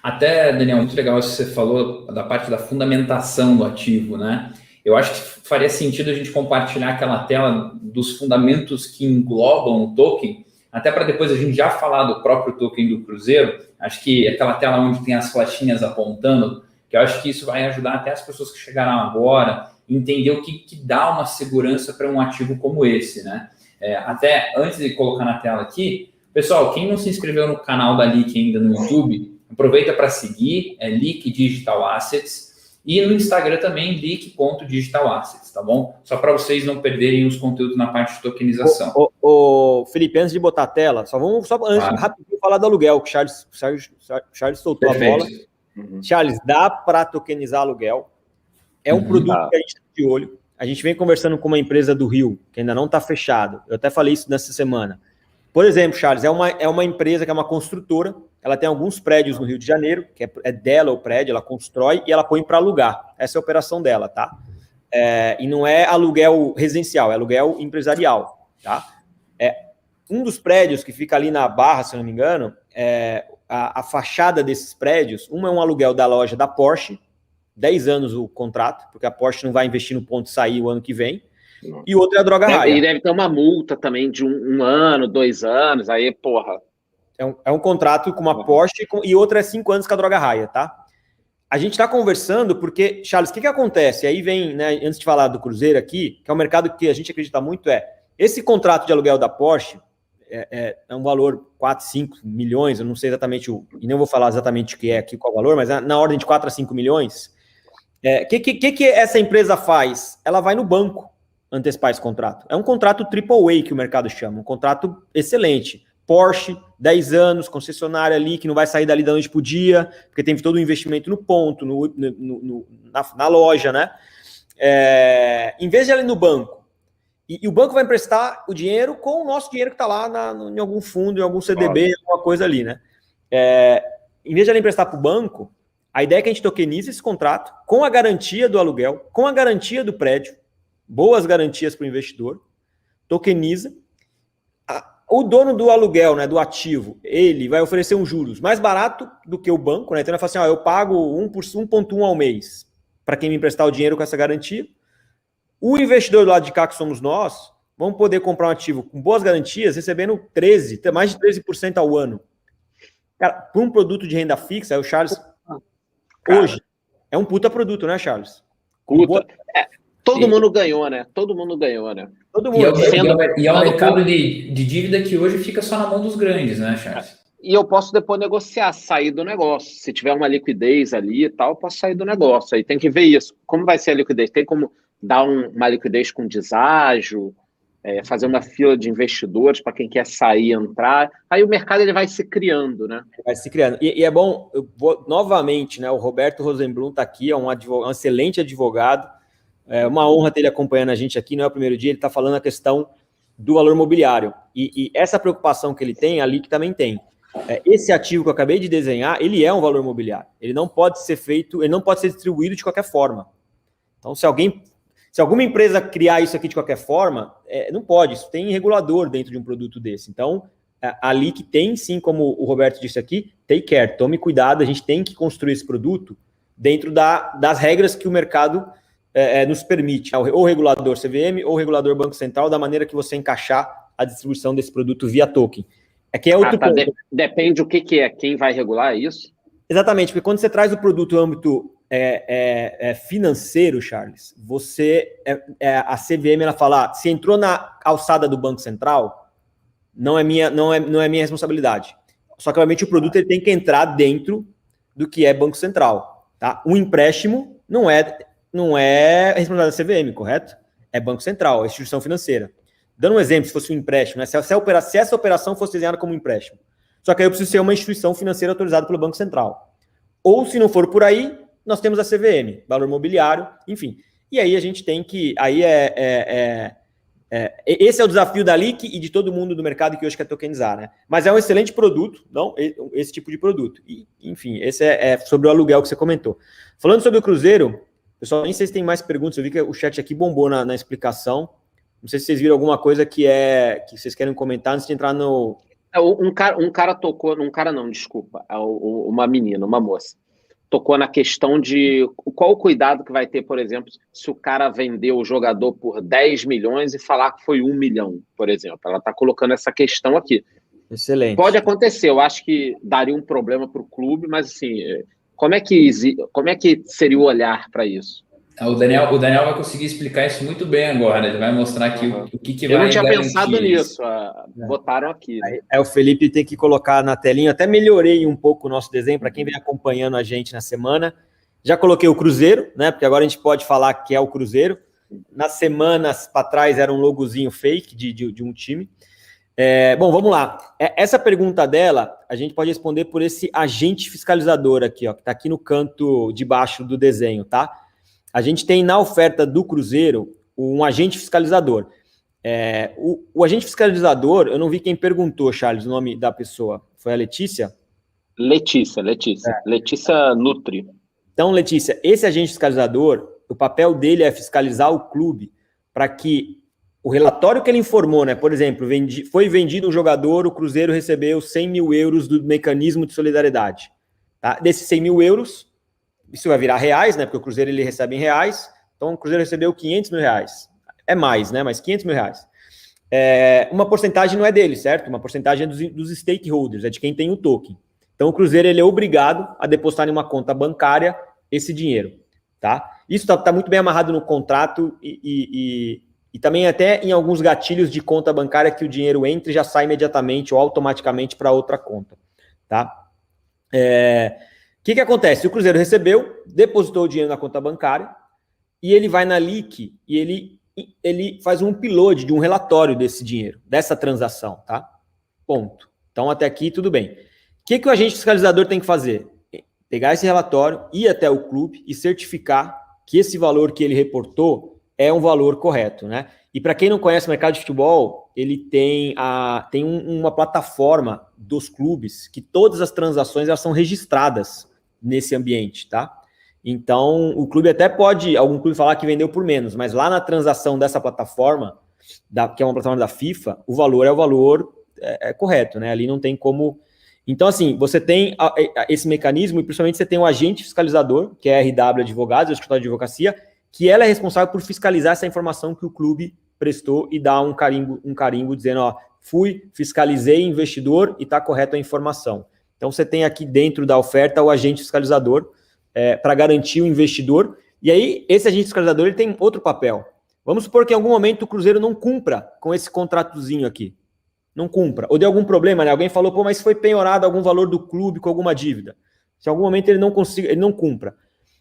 Até, Daniel, muito legal isso que você falou da parte da fundamentação do ativo, né? Eu acho que faria sentido a gente compartilhar aquela tela dos fundamentos que englobam o token, até para depois a gente já falar do próprio token do Cruzeiro. Acho que aquela tela onde tem as flechinhas apontando, que eu acho que isso vai ajudar até as pessoas que chegaram agora a entender o que dá uma segurança para um ativo como esse, né? Até antes de colocar na tela aqui, pessoal, quem não se inscreveu no canal da Leak ainda no YouTube, aproveita para seguir, Leak Digital Assets, e no Instagram também, leak.digitalassets, tá bom? Só para vocês não perderem os conteúdos na parte de tokenização. Felipe, antes de botar a tela, rapidinho falar do aluguel, que o Charles soltou a bola. Charles, dá para tokenizar aluguel. É um produto que a gente está de olho. A gente vem conversando com uma empresa do Rio, que ainda não está fechado. Eu até falei isso nessa semana. Por exemplo, Charles, é uma empresa que é uma construtora, ela tem alguns prédios no Rio de Janeiro, que é dela o prédio, ela constrói e ela põe para alugar. Essa é a operação dela, tá? E não é aluguel residencial, é aluguel empresarial, tá? Um dos prédios que fica ali na Barra, se eu não me engano, a fachada desses prédios, uma é um aluguel da loja da Porsche, 10 anos o contrato, porque a Porsche não vai investir no ponto de sair o ano que vem, e outra é a Droga Raia. E deve ter uma multa também de um ano, 2 anos, aí, porra. É um contrato com uma Porsche e outra é 5 anos com a Droga Raia, tá? A gente está conversando porque, Charles, o que acontece? Aí vem, né, antes de falar do Cruzeiro aqui, que é um mercado que a gente acredita muito, esse contrato de aluguel da Porsche é um valor 4, 5 milhões, eu não sei exatamente, e não vou falar exatamente o que é aqui, qual o valor, mas na ordem de 4 a 5 milhões. O que essa empresa faz? Ela vai no banco antecipar esse contrato. É um contrato AAA que o mercado chama, um contrato excelente. Porsche, 10 anos, concessionária ali, que não vai sair dali da noite pro dia, porque tem todo o investimento no ponto, na loja, né? Em vez de ela ir no banco, e o banco vai emprestar o dinheiro com o nosso dinheiro que está lá em algum fundo, em algum CDB, alguma coisa ali, né? Em vez de ela emprestar para o banco, a ideia é que a gente tokenize esse contrato com a garantia do aluguel, com a garantia do prédio, boas garantias para o investidor, tokeniza. O dono do aluguel, né, do ativo, ele vai oferecer um juros mais barato do que o banco, né? Então ele vai falar assim, eu pago 1,1 ao mês para quem me emprestar o dinheiro com essa garantia. O investidor do lado de cá, que somos nós, vamos poder comprar um ativo com boas garantias, recebendo mais de 13% ao ano. Cara, para um produto de renda fixa, o Charles, hoje, é um puta produto, né, Charles? Todo mundo ganhou, né? Todo mundo ganhou, né? Todo mundo. E é um mercado de dívida que hoje fica só na mão dos grandes, né, Charles? E eu posso depois negociar, sair do negócio. Se tiver uma liquidez ali e tal, eu posso sair do negócio. Aí tem que ver isso. Como vai ser a liquidez? Tem como dar uma liquidez com deságio, fazer uma fila de investidores para quem quer sair e entrar. Aí o mercado ele vai se criando, né? Vai se criando. E é bom, eu vou novamente, né? O Roberto Rosenblum está aqui, é um excelente advogado. É uma honra ter ele acompanhando a gente aqui, não é o primeiro dia, ele está falando a questão do valor mobiliário. E essa preocupação que ele tem, a LIC também tem. Esse ativo que eu acabei de desenhar, ele é um valor mobiliário. Ele não pode ser feito, ele não pode ser distribuído de qualquer forma. Então, se alguma empresa criar isso aqui de qualquer forma, não pode, isso tem regulador dentro de um produto desse. Então, a LIC tem, sim, como o Roberto disse aqui, take care, tome cuidado, a gente tem que construir esse produto dentro das regras que o mercado nos permite, ou regulador CVM ou regulador Banco Central, da maneira que você encaixar a distribuição desse produto via token. Outro ponto. Depende o que é, quem vai regular isso? Exatamente, porque quando você traz o produto no âmbito financeiro, Charles, a CVM ela fala, se entrou na alçada do Banco Central, não é minha responsabilidade. Só que, obviamente, o produto ele tem que entrar dentro do que é Banco Central. Tá? Um empréstimo não é responsabilidade da CVM, correto? É Banco Central, é instituição financeira. Dando um exemplo, se fosse um empréstimo, né? Se essa operação fosse desenhada como um empréstimo. Só que aí eu preciso ser uma instituição financeira autorizada pelo Banco Central. Ou, se não for por aí, nós temos a CVM, valor mobiliário, enfim. E aí a gente tem que... esse é o desafio da LIC e de todo mundo do mercado que hoje quer tokenizar, né? Mas é um excelente produto, não? Esse tipo de produto. E, enfim, esse é sobre o aluguel que você comentou. Falando sobre o Cruzeiro, pessoal, nem sei se tem mais perguntas, eu vi que o chat aqui bombou na explicação. Não sei se vocês viram alguma coisa que vocês querem comentar antes de entrar no... Uma menina, uma moça, tocou na questão de qual o cuidado que vai ter, por exemplo, se o cara vendeu o jogador por 10 milhões e falar que foi 1 milhão, por exemplo. Ela está colocando essa questão aqui. Excelente. Pode acontecer, eu acho que daria um problema para o clube, mas assim, como é que seria o olhar para isso? O Daniel vai conseguir explicar isso muito bem agora. Ele vai mostrar aqui o que vai. Eu não tinha pensado nisso. Botaram aqui. Né? O Felipe tem que colocar na telinha. Eu até melhorei um pouco o nosso desenho para quem vem acompanhando a gente na semana. Já coloquei o Cruzeiro, né? Porque agora a gente pode falar que é o Cruzeiro. Nas semanas para trás era um logozinho fake de um time. Bom, vamos lá. Essa pergunta dela, a gente pode responder por esse agente fiscalizador aqui, ó, que está aqui no canto de baixo do desenho, tá? A gente tem na oferta do Cruzeiro um agente fiscalizador. O agente fiscalizador, eu não vi quem perguntou, Charles, o nome da pessoa. Foi a Letícia? Letícia. Letícia Nutri. Então, Letícia, esse agente fiscalizador, o papel dele é fiscalizar o clube para que o relatório que ele informou, né? Por exemplo, foi vendido um jogador, o Cruzeiro recebeu 100 mil euros do mecanismo de solidariedade. Tá? Desses 100 mil euros, isso vai virar reais, né? Porque o Cruzeiro ele recebe em reais. Então, o Cruzeiro recebeu 500 mil reais. É mais, né? Mas 500 mil reais. Uma porcentagem não é dele, certo? Uma porcentagem é dos stakeholders, é de quem tem o token. Então, o Cruzeiro ele é obrigado a depositar em uma conta bancária esse dinheiro, tá? Isso tá muito bem amarrado no contrato e também até em alguns gatilhos de conta bancária que o dinheiro entra e já sai imediatamente ou automaticamente para outra conta, tá? O que acontece? O Cruzeiro recebeu, depositou o dinheiro na conta bancária e ele vai na LIC e ele ele faz um upload de um relatório desse dinheiro, dessa transação, tá? Ponto. Então, até aqui, tudo bem. O que o agente fiscalizador tem que fazer? Pegar esse relatório, ir até o clube e certificar que esse valor que ele reportou é um valor correto, né? E para quem não conhece o mercado de futebol, ele tem uma plataforma dos clubes que todas as transações elas são registradas nesse ambiente, tá? Então, o clube até pode, algum clube falar que vendeu por menos, mas lá na transação dessa plataforma, que é uma plataforma da FIFA, o valor é o valor correto, né? Ali não tem como... Então, assim, você tem esse mecanismo e principalmente você tem o agente fiscalizador, que é a RW Advogados, o escritório de advocacia, que ela é responsável por fiscalizar essa informação que o clube prestou e dar um carimbo dizendo, ó, fui, fiscalizei investidor e está correta a informação. Então, você tem aqui dentro da oferta o agente fiscalizador para garantir o investidor. E aí, esse agente fiscalizador ele tem outro papel. Vamos supor que em algum momento o Cruzeiro não cumpra com esse contratozinho aqui. Não cumpra. Ou deu algum problema, né? Alguém falou, pô, mas foi penhorado algum valor do clube com alguma dívida. Se em algum momento ele não cumpra.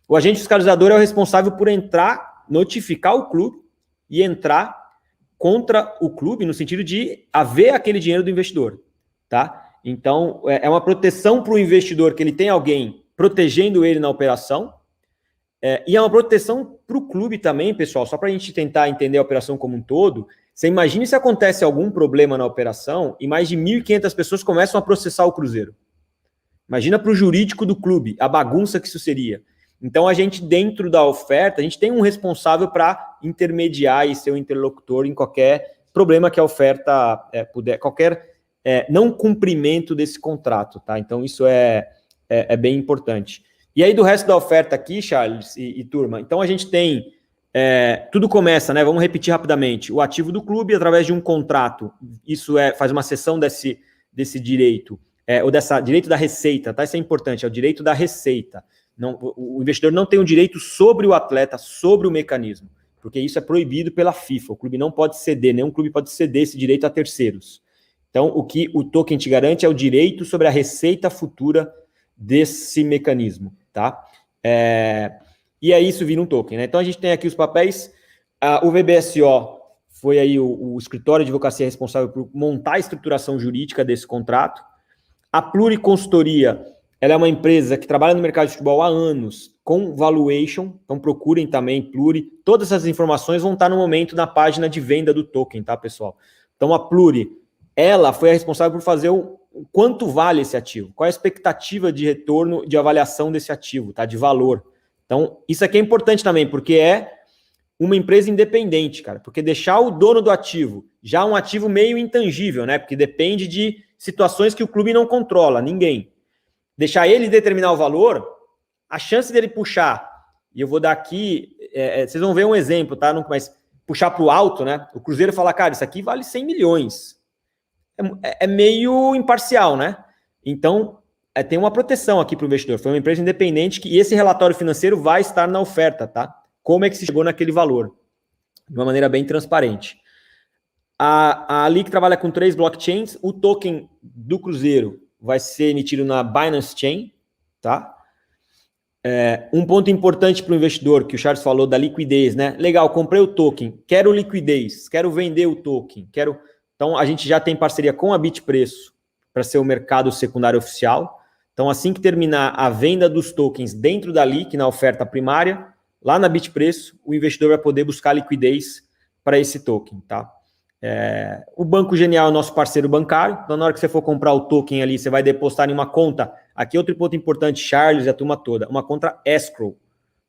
O agente fiscalizador é o responsável por entrar, notificar o clube e entrar contra o clube no sentido de haver aquele dinheiro do investidor, tá? Então, é uma proteção para o investidor que ele tem alguém protegendo ele na operação e é uma proteção para o clube também, pessoal, só para a gente tentar entender a operação como um todo. Você imagina se acontece algum problema na operação e mais de 1.500 pessoas começam a processar o Cruzeiro. Imagina para o jurídico do clube, a bagunça que isso seria. Então, a gente, dentro da oferta, a gente tem um responsável para intermediar e ser o interlocutor em qualquer problema que a oferta puder, qualquer não cumprimento desse contrato, tá? Então, isso é bem importante. E aí, do resto da oferta aqui, Charles e turma, então a gente tem, tudo começa, né? Vamos repetir rapidamente. O ativo do clube, através de um contrato, isso faz uma cessão desse direito, ou dessa direito da receita, tá? Isso é importante, é o direito da receita. Não, o investidor não tem o direito sobre o atleta, sobre o mecanismo, porque isso é proibido pela FIFA. O clube não pode ceder, nenhum clube pode ceder esse direito a terceiros. Então, o que o token te garante é o direito sobre a receita futura desse mecanismo, tá? E aí isso vira um token, né? Então, a gente tem aqui os papéis. O VBSO foi aí o escritório de advocacia responsável por montar a estruturação jurídica desse contrato. A Pluri Consultoria, ela é uma empresa que trabalha no mercado de futebol há anos com valuation, então procurem também Pluri. Todas essas informações vão estar no momento na página de venda do token, tá, pessoal? Então, a Pluri, ela foi a responsável por fazer o quanto vale esse ativo, qual é a expectativa de retorno de avaliação desse ativo, tá, de valor. Então, isso aqui é importante também, porque é uma empresa independente, cara, porque deixar o dono do ativo, já um ativo meio intangível, né, porque depende de situações que o clube não controla, ninguém. Deixar ele determinar o valor, a chance dele puxar, e eu vou dar aqui, vocês vão ver um exemplo, tá? Mas puxar para o alto, né? O Cruzeiro fala, cara, isso aqui vale 100 milhões. É meio imparcial, né? Então, tem uma proteção aqui para o investidor. Foi uma empresa independente e esse relatório financeiro vai estar na oferta, tá? Como é que se chegou naquele valor? De uma maneira bem transparente. A Ali que trabalha com 3 blockchains, o token do Cruzeiro vai ser emitido na Binance Chain, tá? Um ponto importante para o investidor, que o Charles falou da liquidez, né? Legal, comprei o token, quero liquidez, quero vender o token, Então, a gente já tem parceria com a Bitpreço para ser o mercado secundário oficial. Então, assim que terminar a venda dos tokens dentro da LIC, na oferta primária, lá na Bitpreço, o investidor vai poder buscar liquidez para esse token, tá? O Banco Genial é o nosso parceiro bancário, então na hora que você for comprar o token ali, você vai depositar em uma conta, aqui outro ponto importante, Charles e a turma toda, uma conta escrow,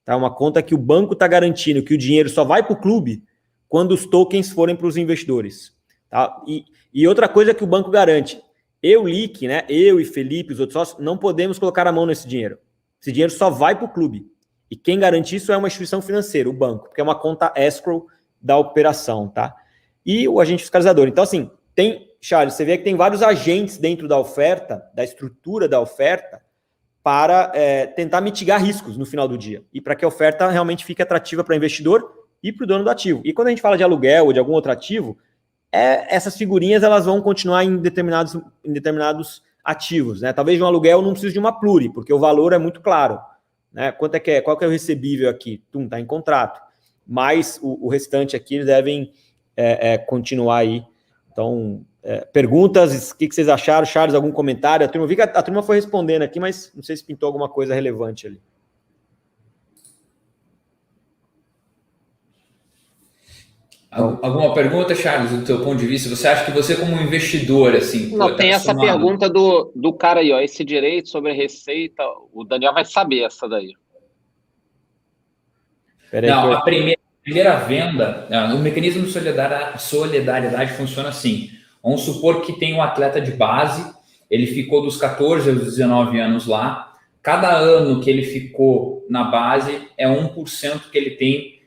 tá? Uma conta que o banco está garantindo que o dinheiro só vai para o clube quando os tokens forem para os investidores, tá? E outra coisa que o banco garante, LIC, né, eu e Felipe, os outros sócios, não podemos colocar a mão nesse dinheiro, esse dinheiro só vai para o clube, e quem garante isso é uma instituição financeira, o banco, porque é uma conta escrow da operação, tá? E o agente fiscalizador. Então, assim, Charles, você vê que tem vários agentes dentro da oferta, da estrutura da oferta, para tentar mitigar riscos no final do dia. E para que a oferta realmente fique atrativa para o investidor e para o dono do ativo. E quando a gente fala de aluguel ou de algum outro ativo, essas figurinhas elas vão continuar em determinados ativos, né? Talvez de um aluguel não precise de uma Pluri, porque o valor é muito claro, né? Qual que é o recebível aqui? Está em contrato. mas o restante aqui eles devem continuar aí. Então, perguntas, o que vocês acharam? Charles, algum comentário? Eu vi que a turma foi respondendo aqui, mas não sei se pintou alguma coisa relevante ali. Alguma pergunta, Charles, do teu ponto de vista? Você acha que você, como investidor, assim... Não, tem essa pergunta do cara aí, ó, esse direito sobre receita, o Daniel vai saber essa daí. Não, a primeira venda, o mecanismo de solidariedade funciona assim. Vamos supor que tem um atleta de base, ele ficou dos 14 aos 19 anos lá, cada ano que ele ficou na base é 1% que ele tem,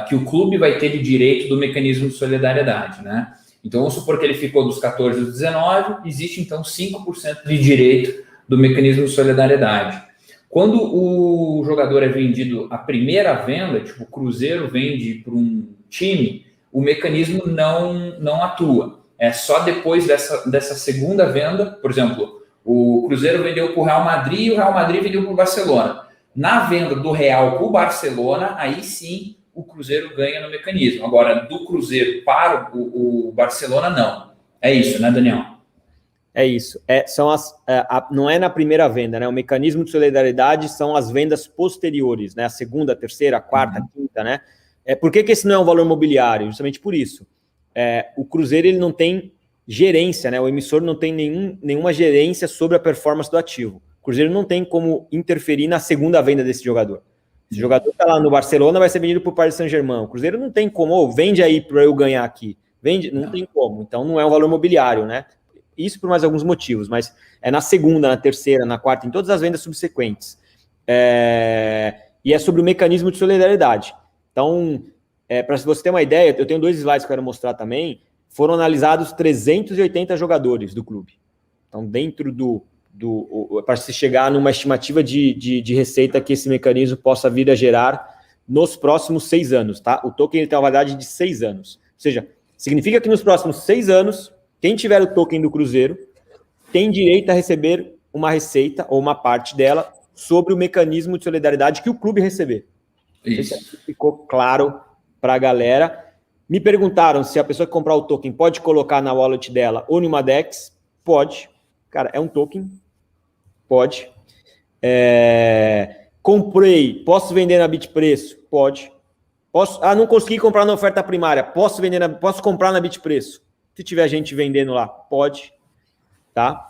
que o clube vai ter de direito do mecanismo de solidariedade, né? Então, vamos supor que ele ficou dos 14 aos 19, existe então 5% de direito do mecanismo de solidariedade. Quando o jogador é vendido a primeira venda, tipo o Cruzeiro vende para um time, o mecanismo não atua. É só depois dessa segunda venda, por exemplo, o Cruzeiro vendeu para o Real Madrid e o Real Madrid vendeu para o Barcelona. Na venda do Real para o Barcelona, aí sim o Cruzeiro ganha no mecanismo. Agora, do Cruzeiro para o Barcelona, não. É isso, né, Daniel? É isso. Não é na primeira venda, né? O mecanismo de solidariedade são as vendas posteriores, né? A segunda, a terceira, a quarta, a quinta, né? Por que esse não é um valor mobiliário? Justamente por isso. O Cruzeiro ele não tem gerência, né? O emissor não tem nenhuma gerência sobre a performance do ativo. O Cruzeiro não tem como interferir na segunda venda desse jogador. Se o jogador está lá no Barcelona, vai ser vendido para o Paris Saint-Germain. O Cruzeiro não tem como, vende aí para eu ganhar aqui. Não tem como. Então não é um valor mobiliário, né? Isso por mais alguns motivos, mas é na segunda, na terceira, na quarta, em todas as vendas subsequentes. E é sobre o mecanismo de solidariedade. Então, para você ter uma ideia, eu tenho 2 slides que eu quero mostrar também, foram analisados 380 jogadores do clube. Então, dentro para se chegar numa estimativa de receita que esse mecanismo possa vir a gerar nos próximos 6 anos, tá? O token ele tem uma validade de 6 anos. Ou seja, significa que nos próximos 6 anos, quem tiver o token do Cruzeiro tem direito a receber uma receita ou uma parte dela sobre o mecanismo de solidariedade que o clube receber. Isso. Não sei se ficou claro para a galera. Me perguntaram se a pessoa que comprar o token pode colocar na wallet dela ou numa DEX. Pode. Cara, é um token. Pode. Comprei. Posso vender na Bitpreço? Pode. Não consegui comprar na oferta primária. Posso comprar na Bitpreço? Se tiver gente vendendo lá, pode. Tá?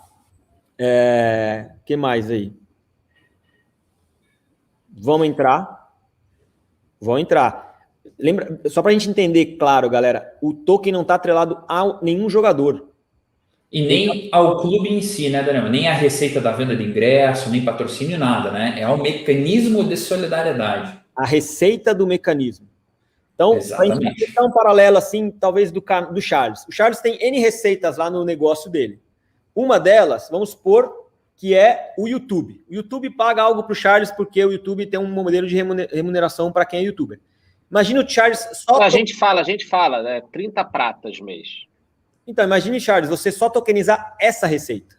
Que mais aí? Vamos entrar. Vão entrar. Lembra, só para a gente entender, claro, galera, o token não está atrelado a nenhum jogador. E nem ao clube em si, né, Daniel? Nem a receita da venda de ingresso, nem patrocínio, nada, né? É ao mecanismo de solidariedade. A receita do mecanismo. Então, a gente dar um paralelo assim, talvez do Charles. O Charles tem N receitas lá no negócio dele. Uma delas, vamos supor, que é o YouTube. O YouTube paga algo para o Charles porque o YouTube tem um modelo de remuneração para quem é youtuber. Imagina o Charles só... A gente fala, né? 30 pratas mês. Então, imagine, Charles, você só tokenizar essa receita.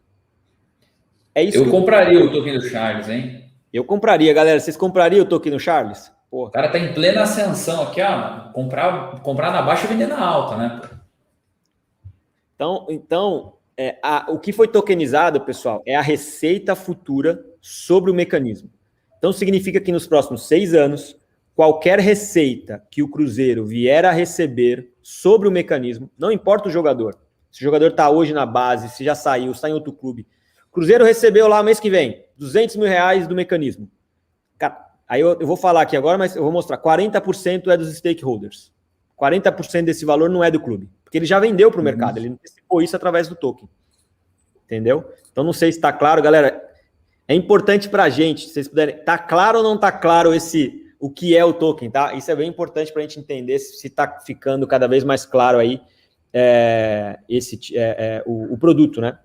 É isso. Eu compraria o token do Charles, hein? Eu compraria, galera. Vocês comprariam o token do Charles? Porra. O cara tá em plena ascensão aqui, ó. Comprar na baixa e vender na alta, né? Então o que foi tokenizado, pessoal, é a receita futura sobre o mecanismo. Então, significa que nos próximos 6 anos, qualquer receita que o Cruzeiro vier a receber sobre o mecanismo, não importa o jogador. Se o jogador está hoje na base, se já saiu, está em outro clube. O Cruzeiro recebeu lá mês que vem, R$200 mil do mecanismo. Cara, aí eu vou falar aqui agora, mas eu vou mostrar. 40% é dos stakeholders. 40% desse valor não é do clube. Porque ele já vendeu para o mercado, ele antecipou isso através do token. Entendeu? Então, não sei se está claro, galera. É importante para a gente, se vocês puderem... Está claro ou não está claro o que é o token, tá? Isso é bem importante para a gente entender se está ficando cada vez mais claro aí o produto, né?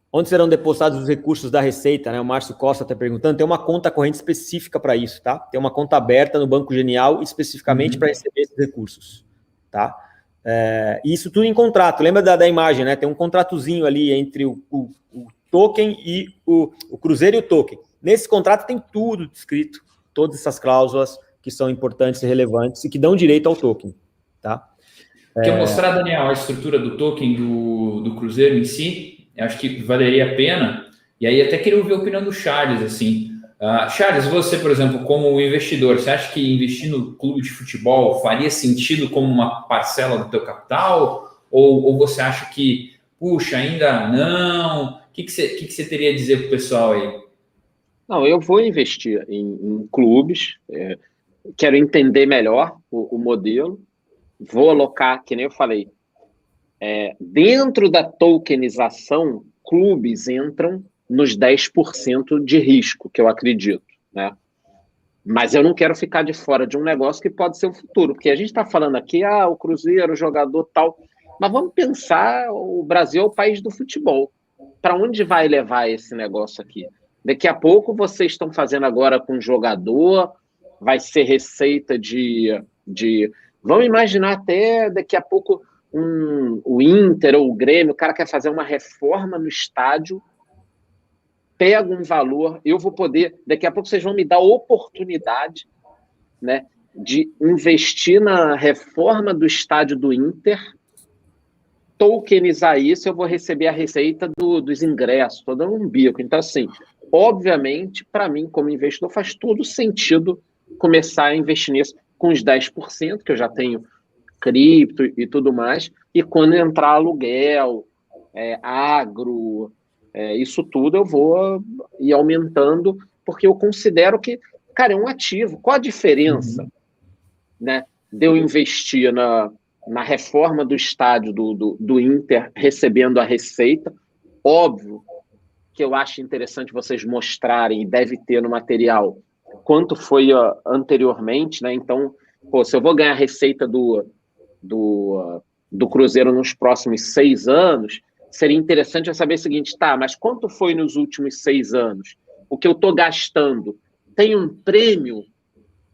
Onde serão depositados os recursos da Receita, né? O Márcio Costa está perguntando. Tem uma conta corrente específica para isso, tá? Tem uma conta aberta no Banco Genial especificamente para receber esses recursos, tá? Isso tudo em contrato. Lembra da imagem, né? Tem um contratozinho ali entre o token e o Cruzeiro e o token. Nesse contrato tem tudo descrito, todas essas cláusulas que são importantes e relevantes e que dão direito ao token, tá? Quer mostrar, Daniel, a estrutura do token do Cruzeiro em si? Eu acho que valeria a pena. E aí até queria ouvir a opinião do Charles, assim. Charles, você, por exemplo, como investidor, você acha que investir no clube de futebol faria sentido como uma parcela do teu capital? Ou você acha que, puxa, ainda não? O que você teria a dizer para o pessoal aí? Não, eu vou investir em clubes, quero entender melhor o modelo, vou alocar, que nem eu falei, dentro da tokenização, clubes entram nos 10% de risco, que eu acredito, né? Mas eu não quero ficar de fora de um negócio que pode ser o futuro, porque a gente está falando aqui, o Cruzeiro, o jogador tal, mas vamos pensar, o Brasil é o país do futebol. Para onde vai levar esse negócio aqui? Daqui a pouco vocês estão fazendo agora com jogador, vai ser receita de... Vamos imaginar até daqui a pouco o Inter ou o Grêmio, o cara quer fazer uma reforma no estádio, pega um valor, eu vou poder... Daqui a pouco vocês vão me dar a oportunidade, né, de investir na reforma do estádio do Inter, tokenizar isso, eu vou receber a receita dos ingressos, estou dando um bico. Então, assim, obviamente, para mim, como investidor, faz todo sentido começar a investir nisso com os 10%, que eu já tenho cripto e tudo mais, e quando entrar aluguel, agro, isso tudo eu vou ir aumentando, porque eu considero que, cara, é um ativo. Qual a diferença, né, de eu investir na reforma do estádio do Inter, recebendo a receita? Óbvio que eu acho interessante vocês mostrarem, e deve ter no material, quanto foi anteriormente, né? Então, se eu vou ganhar receita do Cruzeiro nos próximos 6 anos, seria interessante eu saber o seguinte, mas quanto foi nos últimos 6 anos? O que eu estou gastando tem um prêmio?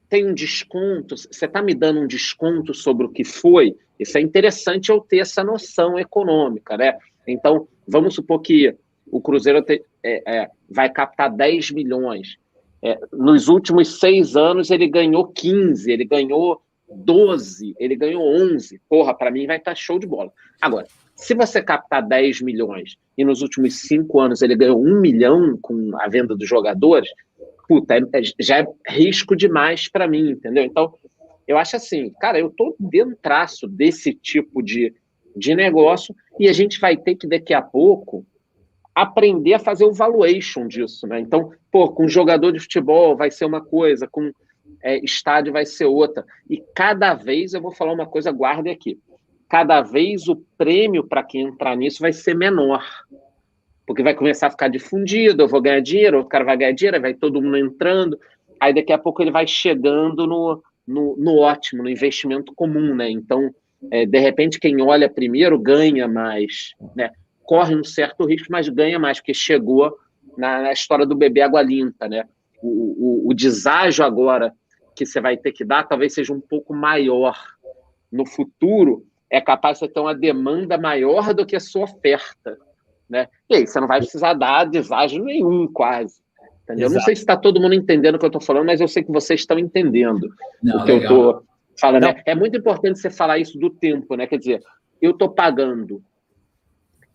Tem um desconto? Você está me dando um desconto sobre o que foi? Isso é interessante eu ter essa noção econômica, né? Então, vamos supor que o Cruzeiro vai captar 10 milhões. Nos últimos 6 anos, ele ganhou 15, ele ganhou 12, ele ganhou 11. Porra, para mim vai estar show de bola. Agora, se você captar 10 milhões e nos últimos 5 anos ele ganhou 1 milhão com a venda dos jogadores, puta, já é risco demais para mim, entendeu? Então, eu acho assim, cara, eu tô dentro desse tipo de negócio e a gente vai ter que, daqui a pouco, aprender a fazer o valuation disso, né? Então, com jogador de futebol vai ser uma coisa, com estádio vai ser outra. E cada vez, eu vou falar uma coisa, guarde aqui, cada vez o prêmio para quem entrar nisso vai ser menor. Porque vai começar a ficar difundido, eu vou ganhar dinheiro, o cara vai ganhar dinheiro, vai todo mundo entrando, aí daqui a pouco ele vai chegando no ótimo, no investimento comum, né? Então, de repente, quem olha primeiro ganha mais, né? Corre um certo risco, mas ganha mais, porque chegou na história do bebê água limpa, né? O deságio agora que você vai ter que dar talvez seja um pouco maior. No futuro, é capaz de você ter uma demanda maior do que a sua oferta, né? E aí, você não vai precisar dar deságio nenhum, quase. Entendeu? Não sei se está todo mundo entendendo o que eu estou falando, mas eu sei que vocês estão entendendo o que eu estou falando. Né? É muito importante você falar isso do tempo, né? Quer dizer, eu estou pagando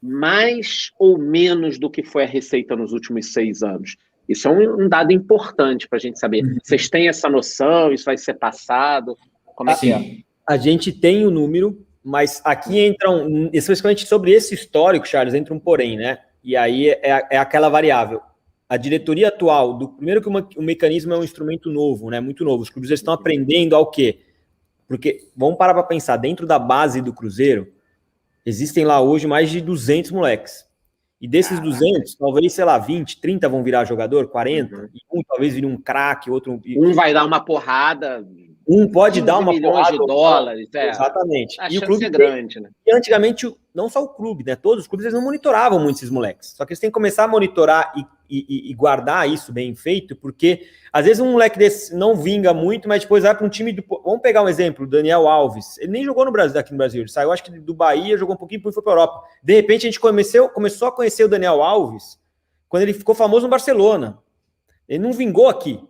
mais ou menos do que foi a receita nos últimos 6 anos. Isso é um dado importante para a gente saber. Vocês têm essa noção? Isso vai ser passado? Como é que é? A gente tem o número, mas aqui entra especificamente sobre esse histórico, Charles, entra um porém, né? E aí é aquela variável. A diretoria atual, primeiro que o mecanismo é um instrumento novo, né? Muito novo. Os clubes estão aprendendo ao quê? Porque, vamos parar para pensar, dentro da base do Cruzeiro, existem lá hoje mais de 200 moleques. E desses 200, talvez, sei lá, 20, 30 vão virar jogador, 40, e um talvez vire um craque, outro... Um vai dar uma porrada... Um pode dar uma milhões de dólares. Exatamente. E o clube é grande, né? E antigamente, não só o clube, né? Todos os clubes eles não monitoravam muito esses moleques. Só que eles têm que começar a monitorar e guardar isso bem feito, porque às vezes um moleque desse não vinga muito, mas depois vai para um time... Vamos pegar um exemplo, o Daniel Alves. Ele nem jogou aqui no Brasil. Ele saiu, acho que do Bahia, jogou um pouquinho e foi para a Europa. De repente, a gente começou a conhecer o Daniel Alves quando ele ficou famoso no Barcelona. Ele não vingou aqui.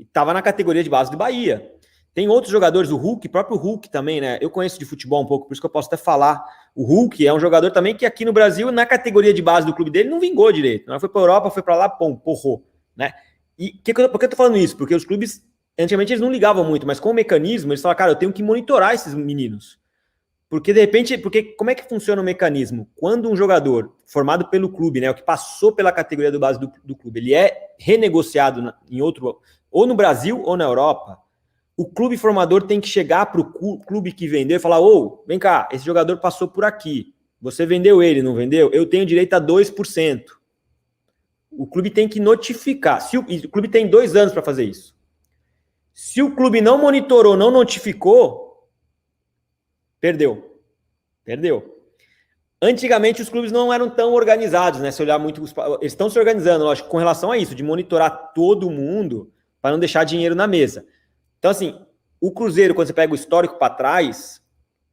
estava na categoria de base do Bahia. Tem outros jogadores, o próprio Hulk também, né? Eu conheço de futebol um pouco, por isso que eu posso até falar. O Hulk é um jogador também que aqui no Brasil, na categoria de base do clube dele, não vingou direito. Não foi para a Europa, foi para lá, porrou, né? E por que eu tô falando isso? Porque os clubes, antigamente, eles não ligavam muito, mas com o mecanismo, eles falaram, cara, eu tenho que monitorar esses meninos. Porque, de repente, como é que funciona o mecanismo? Quando um jogador formado pelo clube, né, o que passou pela categoria do base do clube, ele é renegociado em outro, ou no Brasil ou na Europa, o clube formador tem que chegar para o clube que vendeu e falar, vem cá, esse jogador passou por aqui, você vendeu ele, não vendeu? Eu tenho direito a 2%. O clube tem que notificar. O clube tem 2 anos para fazer isso. Se o clube não monitorou, não notificou, perdeu. Antigamente, os clubes não eram tão organizados, né? Se olhar muito, eles estão se organizando, lógico, com relação a isso, de monitorar todo mundo para não deixar dinheiro na mesa. Então, assim, o Cruzeiro, quando você pega o histórico para trás,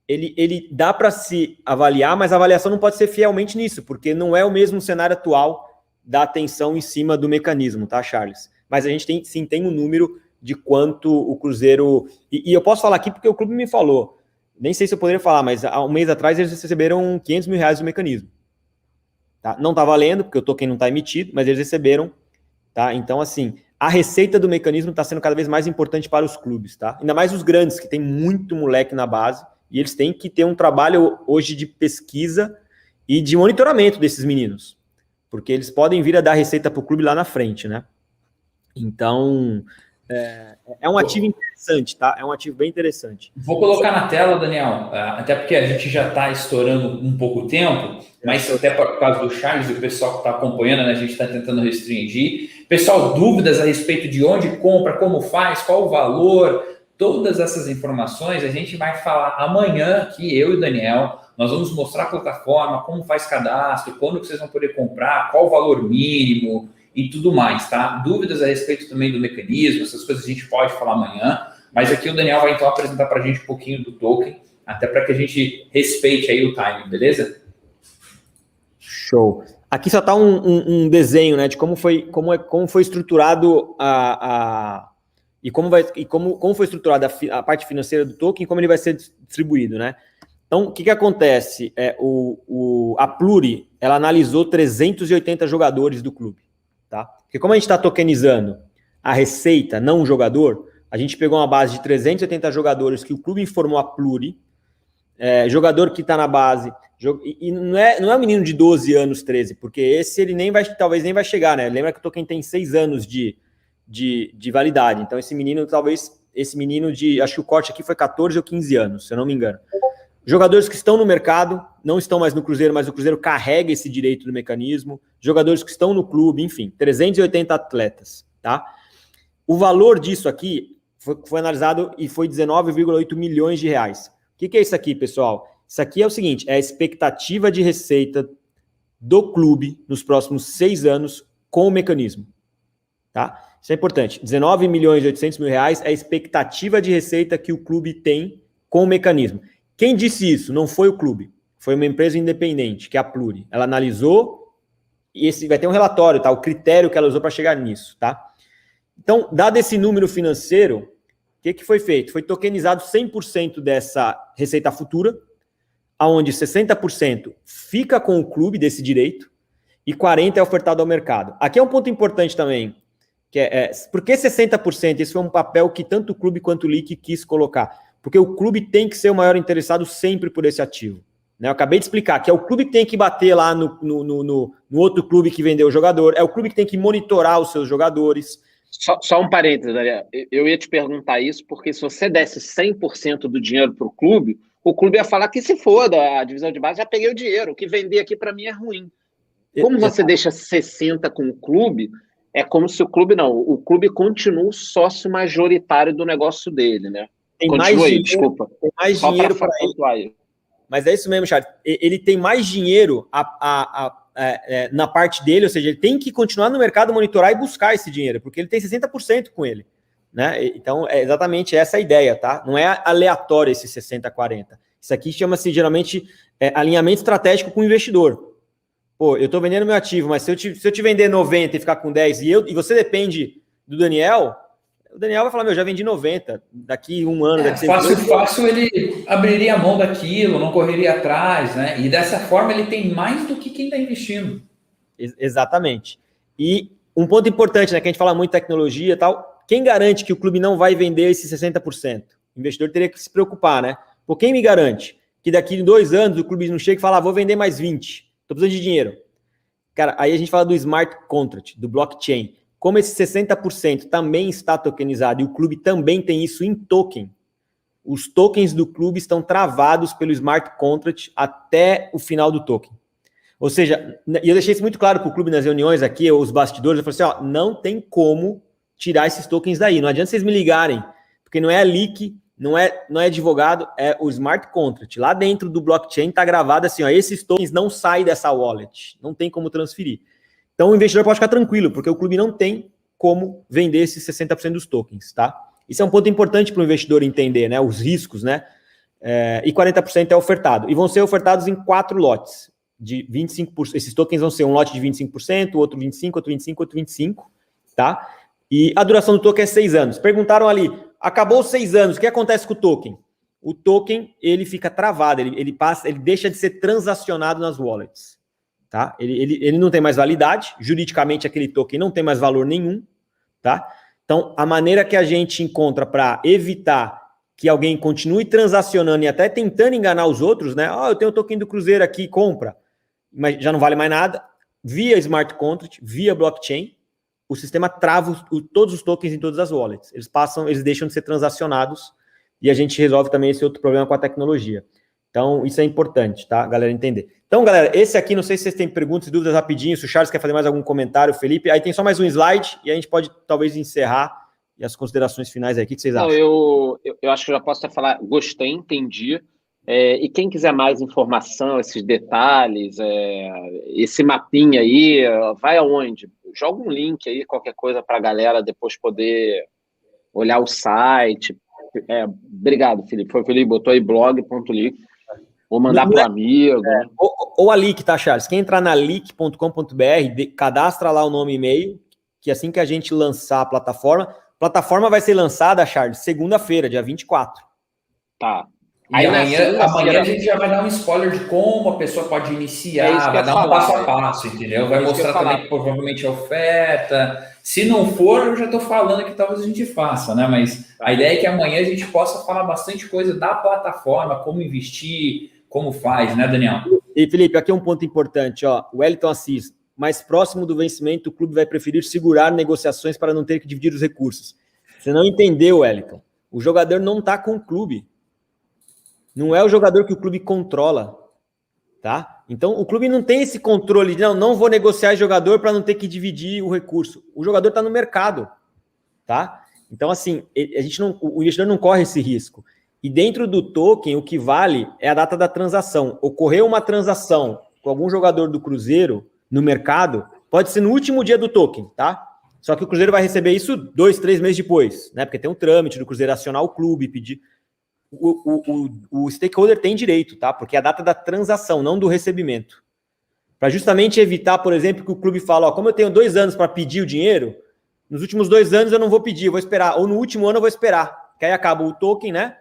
ele dá para se avaliar, mas a avaliação não pode ser fielmente nisso, porque não é o mesmo cenário atual da atenção em cima do mecanismo, tá, Charles? Mas a gente tem um número de quanto o Cruzeiro... E eu posso falar aqui porque o clube me falou. Nem sei se eu poderia falar, mas há um mês atrás eles receberam 500 mil reais do mecanismo. Tá? Não tá valendo, porque o token não tá emitido, mas eles receberam. Tá? Então, assim, a receita do mecanismo está sendo cada vez mais importante para os clubes. Tá? Ainda mais os grandes, que tem muito moleque na base, e eles têm que ter um trabalho hoje de pesquisa e de monitoramento desses meninos. Porque eles podem vir a dar receita para o clube lá na frente, né? Então, é um ativo interessante, tá? É um ativo bem interessante. Vou colocar na tela, Daniel, até porque a gente já está estourando um pouco o tempo, mas até por causa do Charles e o pessoal que está acompanhando, né, a gente está tentando restringir. Pessoal, dúvidas a respeito de onde compra, como faz, qual o valor, todas essas informações a gente vai falar amanhã aqui, eu e o Daniel. Nós vamos mostrar a plataforma, como faz cadastro, quando que vocês vão poder comprar, qual o valor mínimo e tudo mais, tá? Dúvidas a respeito também do mecanismo, essas coisas a gente pode falar amanhã, mas aqui o Daniel vai então apresentar para a gente um pouquinho do token, até para que a gente respeite aí o timing, beleza? Show. Aqui só está um desenho, né, de como foi estruturado e como foi estruturada a parte financeira do token e como ele vai ser distribuído, né? Então, o que acontece? A Pluri, ela analisou 380 jogadores do clube, tá? Porque como a gente está tokenizando a receita, não o jogador, a gente pegou uma base de 380 jogadores que o clube informou a Pluri, jogador que está na base, e não é um menino de 12 anos, 13, porque esse ele talvez nem vai chegar, né? Lembra que o token tem 6 anos de validade, então esse menino acho que o corte aqui foi 14 ou 15 anos, se eu não me engano. Jogadores que estão no mercado, não estão mais no Cruzeiro, mas o Cruzeiro carrega esse direito do mecanismo. Jogadores que estão no clube, enfim, 380 atletas, tá? O valor disso aqui foi analisado e foi 19,8 milhões de reais. O que é isso aqui, pessoal? Isso aqui é o seguinte, é a expectativa de receita do clube nos próximos 6 anos com o mecanismo, tá? Isso é importante. 19 milhões e 800 mil reais é a expectativa de receita que o clube tem com o mecanismo. Quem disse isso? Não foi o clube. Foi uma empresa independente, que é a Pluri. Ela analisou e vai ter um relatório, tá? O critério que ela usou para chegar nisso, tá? Então, dado esse número financeiro, o que foi feito? Foi tokenizado 100% dessa receita futura, onde 60% fica com o clube desse direito e 40% é ofertado ao mercado. Aqui é um ponto importante também, que por que 60%? Esse foi um papel que tanto o clube quanto o LIC quis colocar. Porque o clube tem que ser o maior interessado sempre por esse ativo. Né? Eu acabei de explicar que é o clube que tem que bater lá no outro clube que vendeu o jogador, é o clube que tem que monitorar os seus jogadores. Só um parênteses, Daniel. Eu ia te perguntar isso, porque se você desse 100% do dinheiro para o clube ia falar que se foda, a divisão de base, já peguei o dinheiro, o que vender aqui para mim é ruim. Como você deixa 60% com o clube, é como se o clube continua o sócio majoritário do negócio dele, né? Tem mais dinheiro para ele. Mas é isso mesmo, Charles. Ele tem mais dinheiro na parte dele, ou seja, ele tem que continuar no mercado, monitorar e buscar esse dinheiro, porque ele tem 60% com ele. Né? Então, é exatamente essa a ideia, tá? Não é aleatório esse 60-40. Isso aqui chama-se, geralmente, alinhamento estratégico com o investidor. Pô, eu estou vendendo meu ativo, mas se eu te vender 90 e ficar com 10 e você depende do Daniel... O Daniel vai falar, meu, já vendi 90, daqui um ano, daqui 6 fácil, meses... fácil, ele abriria a mão daquilo, não correria atrás, né? E dessa forma ele tem mais do que quem está investindo. Exatamente. E um ponto importante, né, que a gente fala muito de tecnologia e tal, quem garante que o clube não vai vender esses 60%? O investidor teria que se preocupar, né? Por quem me garante que daqui a 2 anos o clube não chega e fala, vou vender mais 20, estou precisando de dinheiro. Cara, aí a gente fala do smart contract, do blockchain. Como esse 60% também está tokenizado e o clube também tem isso em token, os tokens do clube estão travados pelo smart contract até o final do token. Ou seja, e eu deixei isso muito claro para o clube nas reuniões aqui, os bastidores, eu falei assim, ó, não tem como tirar esses tokens daí, não adianta vocês me ligarem, porque não é a leak, não é advogado, é o smart contract. Lá dentro do blockchain está gravado assim, ó, esses tokens não saem dessa wallet, não tem como transferir. Então o investidor pode ficar tranquilo, porque o clube não tem como vender esses 60% dos tokens, tá? Isso é um ponto importante para o investidor entender, né? Os riscos, né? E 40% é ofertado. E vão ser ofertados em 4 lotes de 25%. Esses tokens vão ser um lote de 25%, outro 25%, outro 25%, outro 25%, tá? E a duração do token é 6 anos. Perguntaram ali, acabou 6 anos, o que acontece com o token? O token, ele fica travado, ele deixa de ser transacionado nas wallets, tá? Ele não tem mais validade, juridicamente aquele token não tem mais valor nenhum, tá? Então, a maneira que a gente encontra para evitar que alguém continue transacionando e até tentando enganar os outros, né? Eu tenho o token do Cruzeiro aqui, compra, mas já não vale mais nada, via smart contract, via blockchain, o sistema trava todos os tokens em todas as wallets. Eles deixam de ser transacionados e a gente resolve também esse outro problema com a tecnologia. Então, isso é importante, tá? Galera, entender. Então, galera, esse aqui, não sei se vocês têm perguntas e dúvidas rapidinho, se o Charles quer fazer mais algum comentário, Felipe, aí tem só mais um slide e a gente pode, talvez, encerrar e as considerações finais aí. O que vocês acham? Eu acho que eu já posso até falar, gostei, entendi. E quem quiser mais informação, esses detalhes, esse mapinha aí, vai aonde? Joga um link aí, qualquer coisa para a galera depois poder olhar o site. Obrigado, Felipe. Foi o Felipe, botou aí blog.ly. Vou mandar para o amigo. Ou a Leak, tá, Charles? Quem entrar na leak.com.br, cadastra lá o nome e e-mail, que assim que a gente lançar a plataforma vai ser lançada, Charles, segunda-feira, dia 24. Tá. Aí amanhã a gente já vai dar um spoiler de como a pessoa pode iniciar, vai dar um passo a passo, entendeu? Vai mostrar também que provavelmente é oferta. Se não for, eu já estou falando que talvez a gente faça, né? Mas a ideia é que amanhã a gente possa falar bastante coisa da plataforma, como investir, como faz, né, Daniel? E, Felipe, aqui é um ponto importante, ó. O Wellington Assis, mais próximo do vencimento, o clube vai preferir segurar negociações para não ter que dividir os recursos. Você não entendeu, Wellington. O jogador não está com o clube. Não é o jogador que o clube controla, tá? Então, o clube não tem esse controle de, não vou negociar jogador para não ter que dividir o recurso. O jogador está no mercado, tá? Então, assim, o investidor não corre esse risco. E dentro do token, o que vale é a data da transação. Ocorreu uma transação com algum jogador do Cruzeiro no mercado, pode ser no último dia do token, tá? Só que o Cruzeiro vai receber isso 2, 3 meses depois, né? Porque tem um trâmite do Cruzeiro acionar o clube, pedir... O stakeholder tem direito, tá? Porque é a data da transação, não do recebimento. Para justamente evitar, por exemplo, que o clube fala, como eu tenho 2 anos para pedir o dinheiro, nos últimos 2 anos eu não vou pedir, eu vou esperar. Ou no último ano eu vou esperar. Que aí acaba o token, né?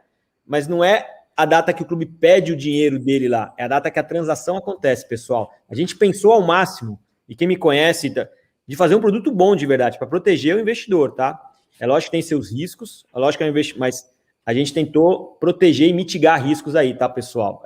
Mas não é a data que o clube pede o dinheiro dele lá. É a data que a transação acontece, pessoal. A gente pensou ao máximo, e quem me conhece, de fazer um produto bom de verdade, para proteger o investidor, tá? É lógico que tem seus riscos, é lógico que é um investimento, mas a gente tentou proteger e mitigar riscos aí, tá, pessoal?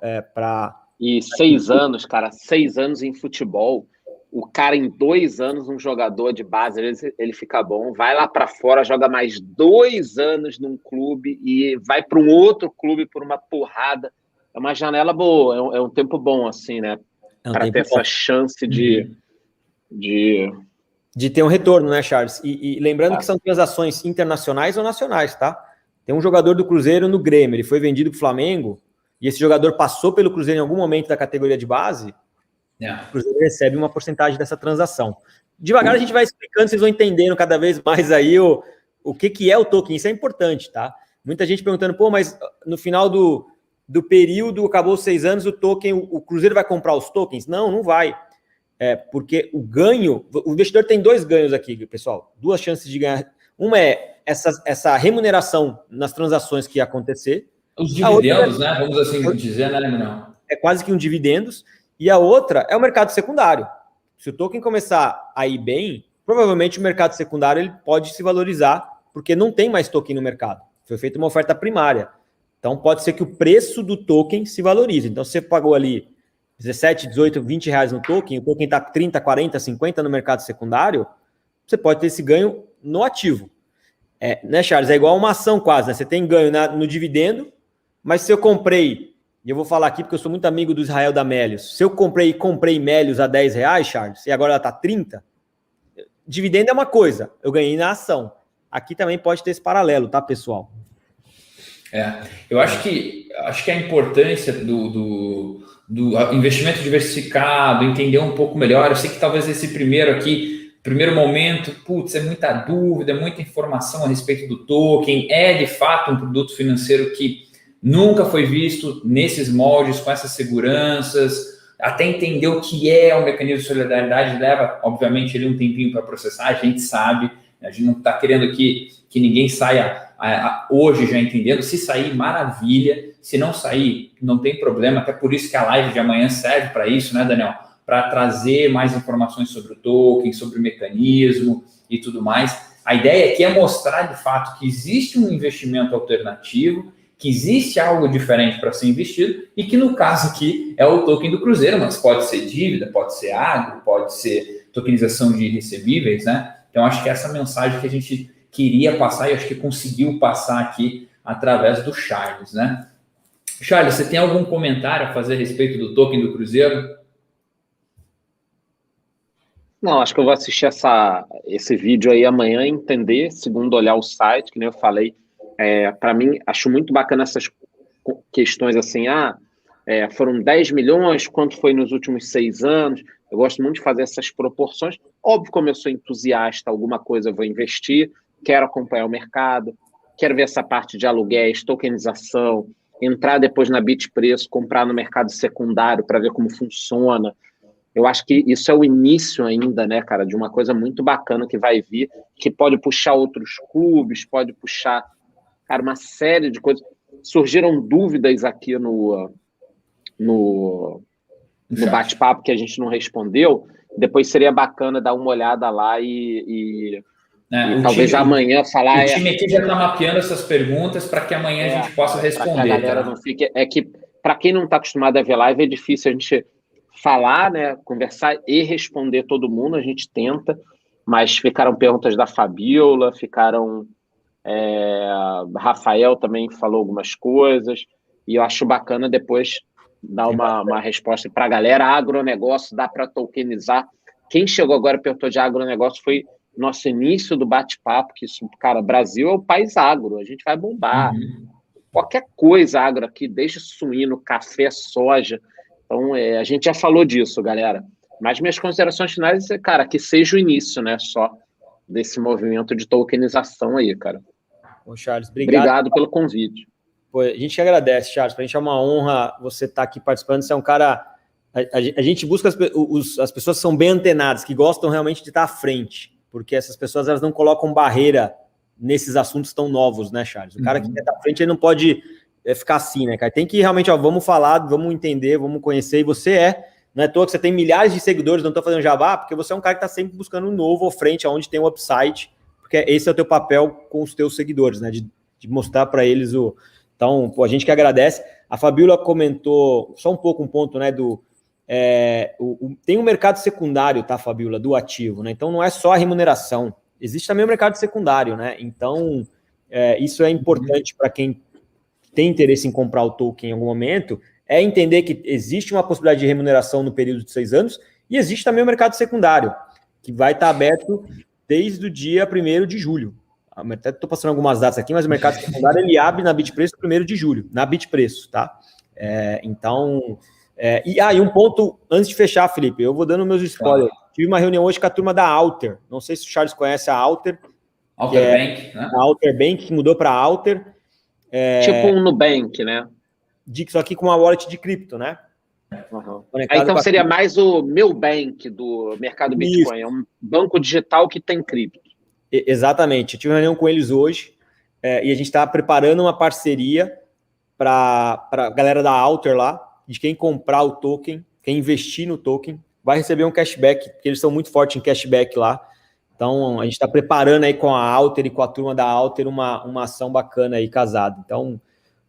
E 6 anos, cara, 6 anos em futebol, o cara em 2 anos, um jogador de base, ele fica bom, vai lá para fora, joga mais 2 anos num clube e vai para um outro clube por uma porrada. É uma janela boa, é um tempo bom, assim, né? Para ter essa chance de ter um retorno, né, Charles? E lembrando que são transações internacionais ou nacionais, tá? Tem um jogador do Cruzeiro no Grêmio, ele foi vendido para o Flamengo, e esse jogador passou pelo Cruzeiro em algum momento da categoria de base, o Cruzeiro recebe uma porcentagem dessa transação. Devagar a gente vai explicando, vocês vão entendendo cada vez mais aí o que é o token, isso é importante, tá? Muita gente perguntando, mas no final do período, acabou 6 anos, o token, o Cruzeiro vai comprar os tokens? Não vai. Porque o investidor tem 2 ganhos aqui, pessoal, 2 chances de ganhar. Uma é essa remuneração nas transações que ia acontecer. Os dividendos, né? Vamos assim dizer, né, Leonel? É quase que um dividendos. E a outra é o mercado secundário. Se o token começar a ir bem, provavelmente o mercado secundário ele pode se valorizar, porque não tem mais token no mercado. Foi feita uma oferta primária. Então pode ser que o preço do token se valorize. Então se você pagou ali 17, 18, 20 reais no token, o token está 30, 40, 50 no mercado secundário, você pode ter esse ganho no ativo. Né, Charles? É igual uma ação quase, né? Você tem ganho no dividendo, mas se eu comprei, e eu vou falar aqui porque eu sou muito amigo do Israel da Melius, se eu comprei Melius a 10 reais, Charles, e agora ela está 30, dividendo é uma coisa, eu ganhei na ação. Aqui também pode ter esse paralelo, tá, pessoal? Eu acho que a importância do investimento diversificado, entender um pouco melhor, eu sei que talvez esse primeiro momento, é muita dúvida, muita informação a respeito do token, é de fato um produto financeiro que nunca foi visto nesses moldes, com essas seguranças, até entender o que é o mecanismo de solidariedade leva, obviamente, ali um tempinho para processar, a gente sabe, a gente não está querendo aqui que ninguém saia hoje já entendendo. Se sair, maravilha, se não sair, não tem problema, até por isso que a live de amanhã serve para isso, né, Daniel? Para trazer mais informações sobre o token, sobre o mecanismo e tudo mais. A ideia aqui é mostrar, de fato, que existe um investimento alternativo, que existe algo diferente para ser investido e que, no caso aqui, é o token do Cruzeiro, mas pode ser dívida, pode ser agro, pode ser tokenização de recebíveis, né? Então, acho que essa mensagem que a gente queria passar e acho que conseguiu passar aqui através do Charles, né? Charles, você tem algum comentário a fazer a respeito do token do Cruzeiro? Não, acho que eu vou assistir esse vídeo aí amanhã e entender, segundo olhar o site, que nem eu falei. Para mim, acho muito bacana essas questões assim, foram 10 milhões, quanto foi nos últimos 6 anos? Eu gosto muito de fazer essas proporções. Óbvio, como eu sou entusiasta, alguma coisa eu vou investir, quero acompanhar o mercado, quero ver essa parte de aluguéis, tokenização, entrar depois na Bitpreço, comprar no mercado secundário para ver como funciona. Eu acho que isso é o início ainda, né, cara, de uma coisa muito bacana que vai vir, que pode puxar outros clubes, pode puxar, cara, uma série de coisas. Surgiram dúvidas aqui no bate-papo que a gente não respondeu. Depois seria bacana dar uma olhada lá e talvez amanhã falar... O time aqui já está mapeando essas perguntas para que amanhã a gente possa responder. Para que a galera não fique... É que, para quem não está acostumado a ver live, é difícil a gente falar, né, conversar e responder todo mundo, a gente tenta, mas ficaram perguntas da Fabiola, Rafael também falou algumas coisas, e eu acho bacana depois dar uma resposta para a galera. Agronegócio, dá para tokenizar. Quem chegou agora e perguntou de agronegócio foi nosso início do bate-papo, que isso, cara, Brasil é o país agro, a gente vai bombar. Qualquer coisa agro aqui, desde suíno, café, soja. Então, a gente já falou disso, galera. Mas minhas considerações finais é, cara, que seja o início, né, só desse movimento de tokenização aí, cara. Ô, Charles, obrigado pelo convite. Pô, a gente agradece, Charles. Para a gente é uma honra você estar aqui participando. Você é um cara... A gente busca as pessoas que são bem antenadas, que gostam realmente de estar à frente, porque essas pessoas elas não colocam barreira nesses assuntos tão novos, né, Charles? O cara que quer estar à frente, ele não pode ficar assim, né, cara? Tem que realmente, vamos falar, vamos entender, vamos conhecer. E você não é à toa que você tem milhares de seguidores, não estou fazendo jabá, porque você é um cara que está sempre buscando um novo à frente, onde tem um upside, porque esse é o teu papel com os teus seguidores, né? De mostrar para eles o... Então, pô, a gente que agradece. A Fabiola comentou só um ponto, né, tem um mercado secundário, tá, Fabiola, do ativo, né? Então, não é só a remuneração. Existe também o mercado secundário, né? Então, isso é importante para quem tem interesse em comprar o token em algum momento, é entender que existe uma possibilidade de remuneração no período de 6 anos e existe também o mercado secundário, que vai estar aberto desde o dia 1º de julho. Até estou passando algumas datas aqui, mas o mercado secundário ele abre na Bitpreço 1º de julho, na Bitpreço, tá? Então, e um ponto, antes de fechar, Felipe, eu vou dando meus spoilers. Tive uma reunião hoje com a turma da Alter, não sei se o Charles conhece a Alter. Alter Bank, né? A Alter Bank, que mudou para a Alter. Tipo um Nubank, né? Só aqui com uma wallet de cripto, né? Então seria mais o meu bank do mercado Bitcoin, é um banco digital que tem cripto. Exatamente. Eu tive uma reunião com eles hoje e a gente está preparando uma parceria para a galera da Alter lá, de quem comprar o token, quem investir no token, vai receber um cashback, porque eles são muito fortes em cashback lá. Então, a gente está preparando aí com a Alter e com a turma da Alter uma ação bacana aí, casada. Então,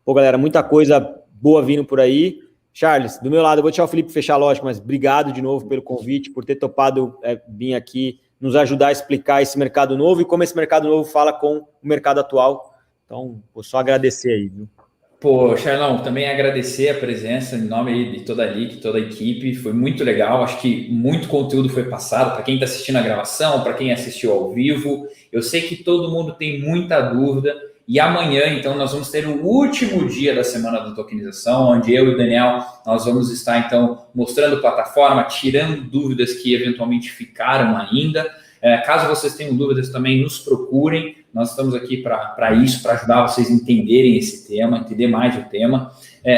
pô, galera, muita coisa boa vindo por aí. Charles, do meu lado, eu vou deixar o Felipe fechar, lógico, mas obrigado de novo pelo convite, por ter topado vir aqui nos ajudar a explicar esse mercado novo e como esse mercado novo fala com o mercado atual. Então, vou só agradecer aí, viu? Pô, Charlão, também agradecer a presença em nome aí de toda a LIC, toda a equipe, foi muito legal, acho que muito conteúdo foi passado para quem está assistindo a gravação, para quem assistiu ao vivo, eu sei que todo mundo tem muita dúvida, e amanhã, então, nós vamos ter o último dia da semana da tokenização, onde eu e o Daniel, nós vamos estar, então, mostrando a plataforma, tirando dúvidas que eventualmente ficaram ainda. Caso vocês tenham dúvidas também, nos procurem. Nós estamos aqui para isso, para ajudar vocês a entenderem esse tema, entender mais o tema.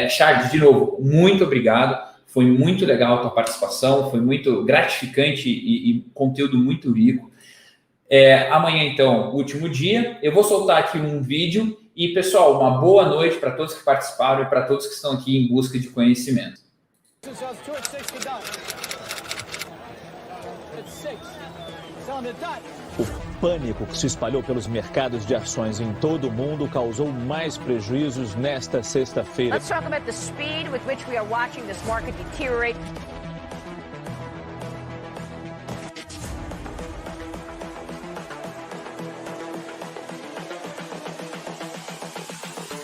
Charles, de novo, muito obrigado. Foi muito legal a tua participação, foi muito gratificante e conteúdo muito rico. Amanhã, então, último dia. Eu vou soltar aqui um vídeo. E, pessoal, uma boa noite para todos que participaram e para todos que estão aqui em busca de conhecimento. O pânico que se espalhou pelos mercados de ações em todo o mundo causou mais prejuízos nesta sexta-feira. Let's talk about the speed with which we are watching this market deteriorate.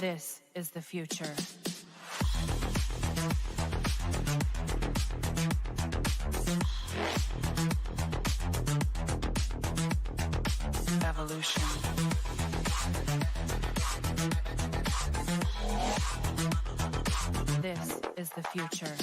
This is the future. Evolution. This is the future.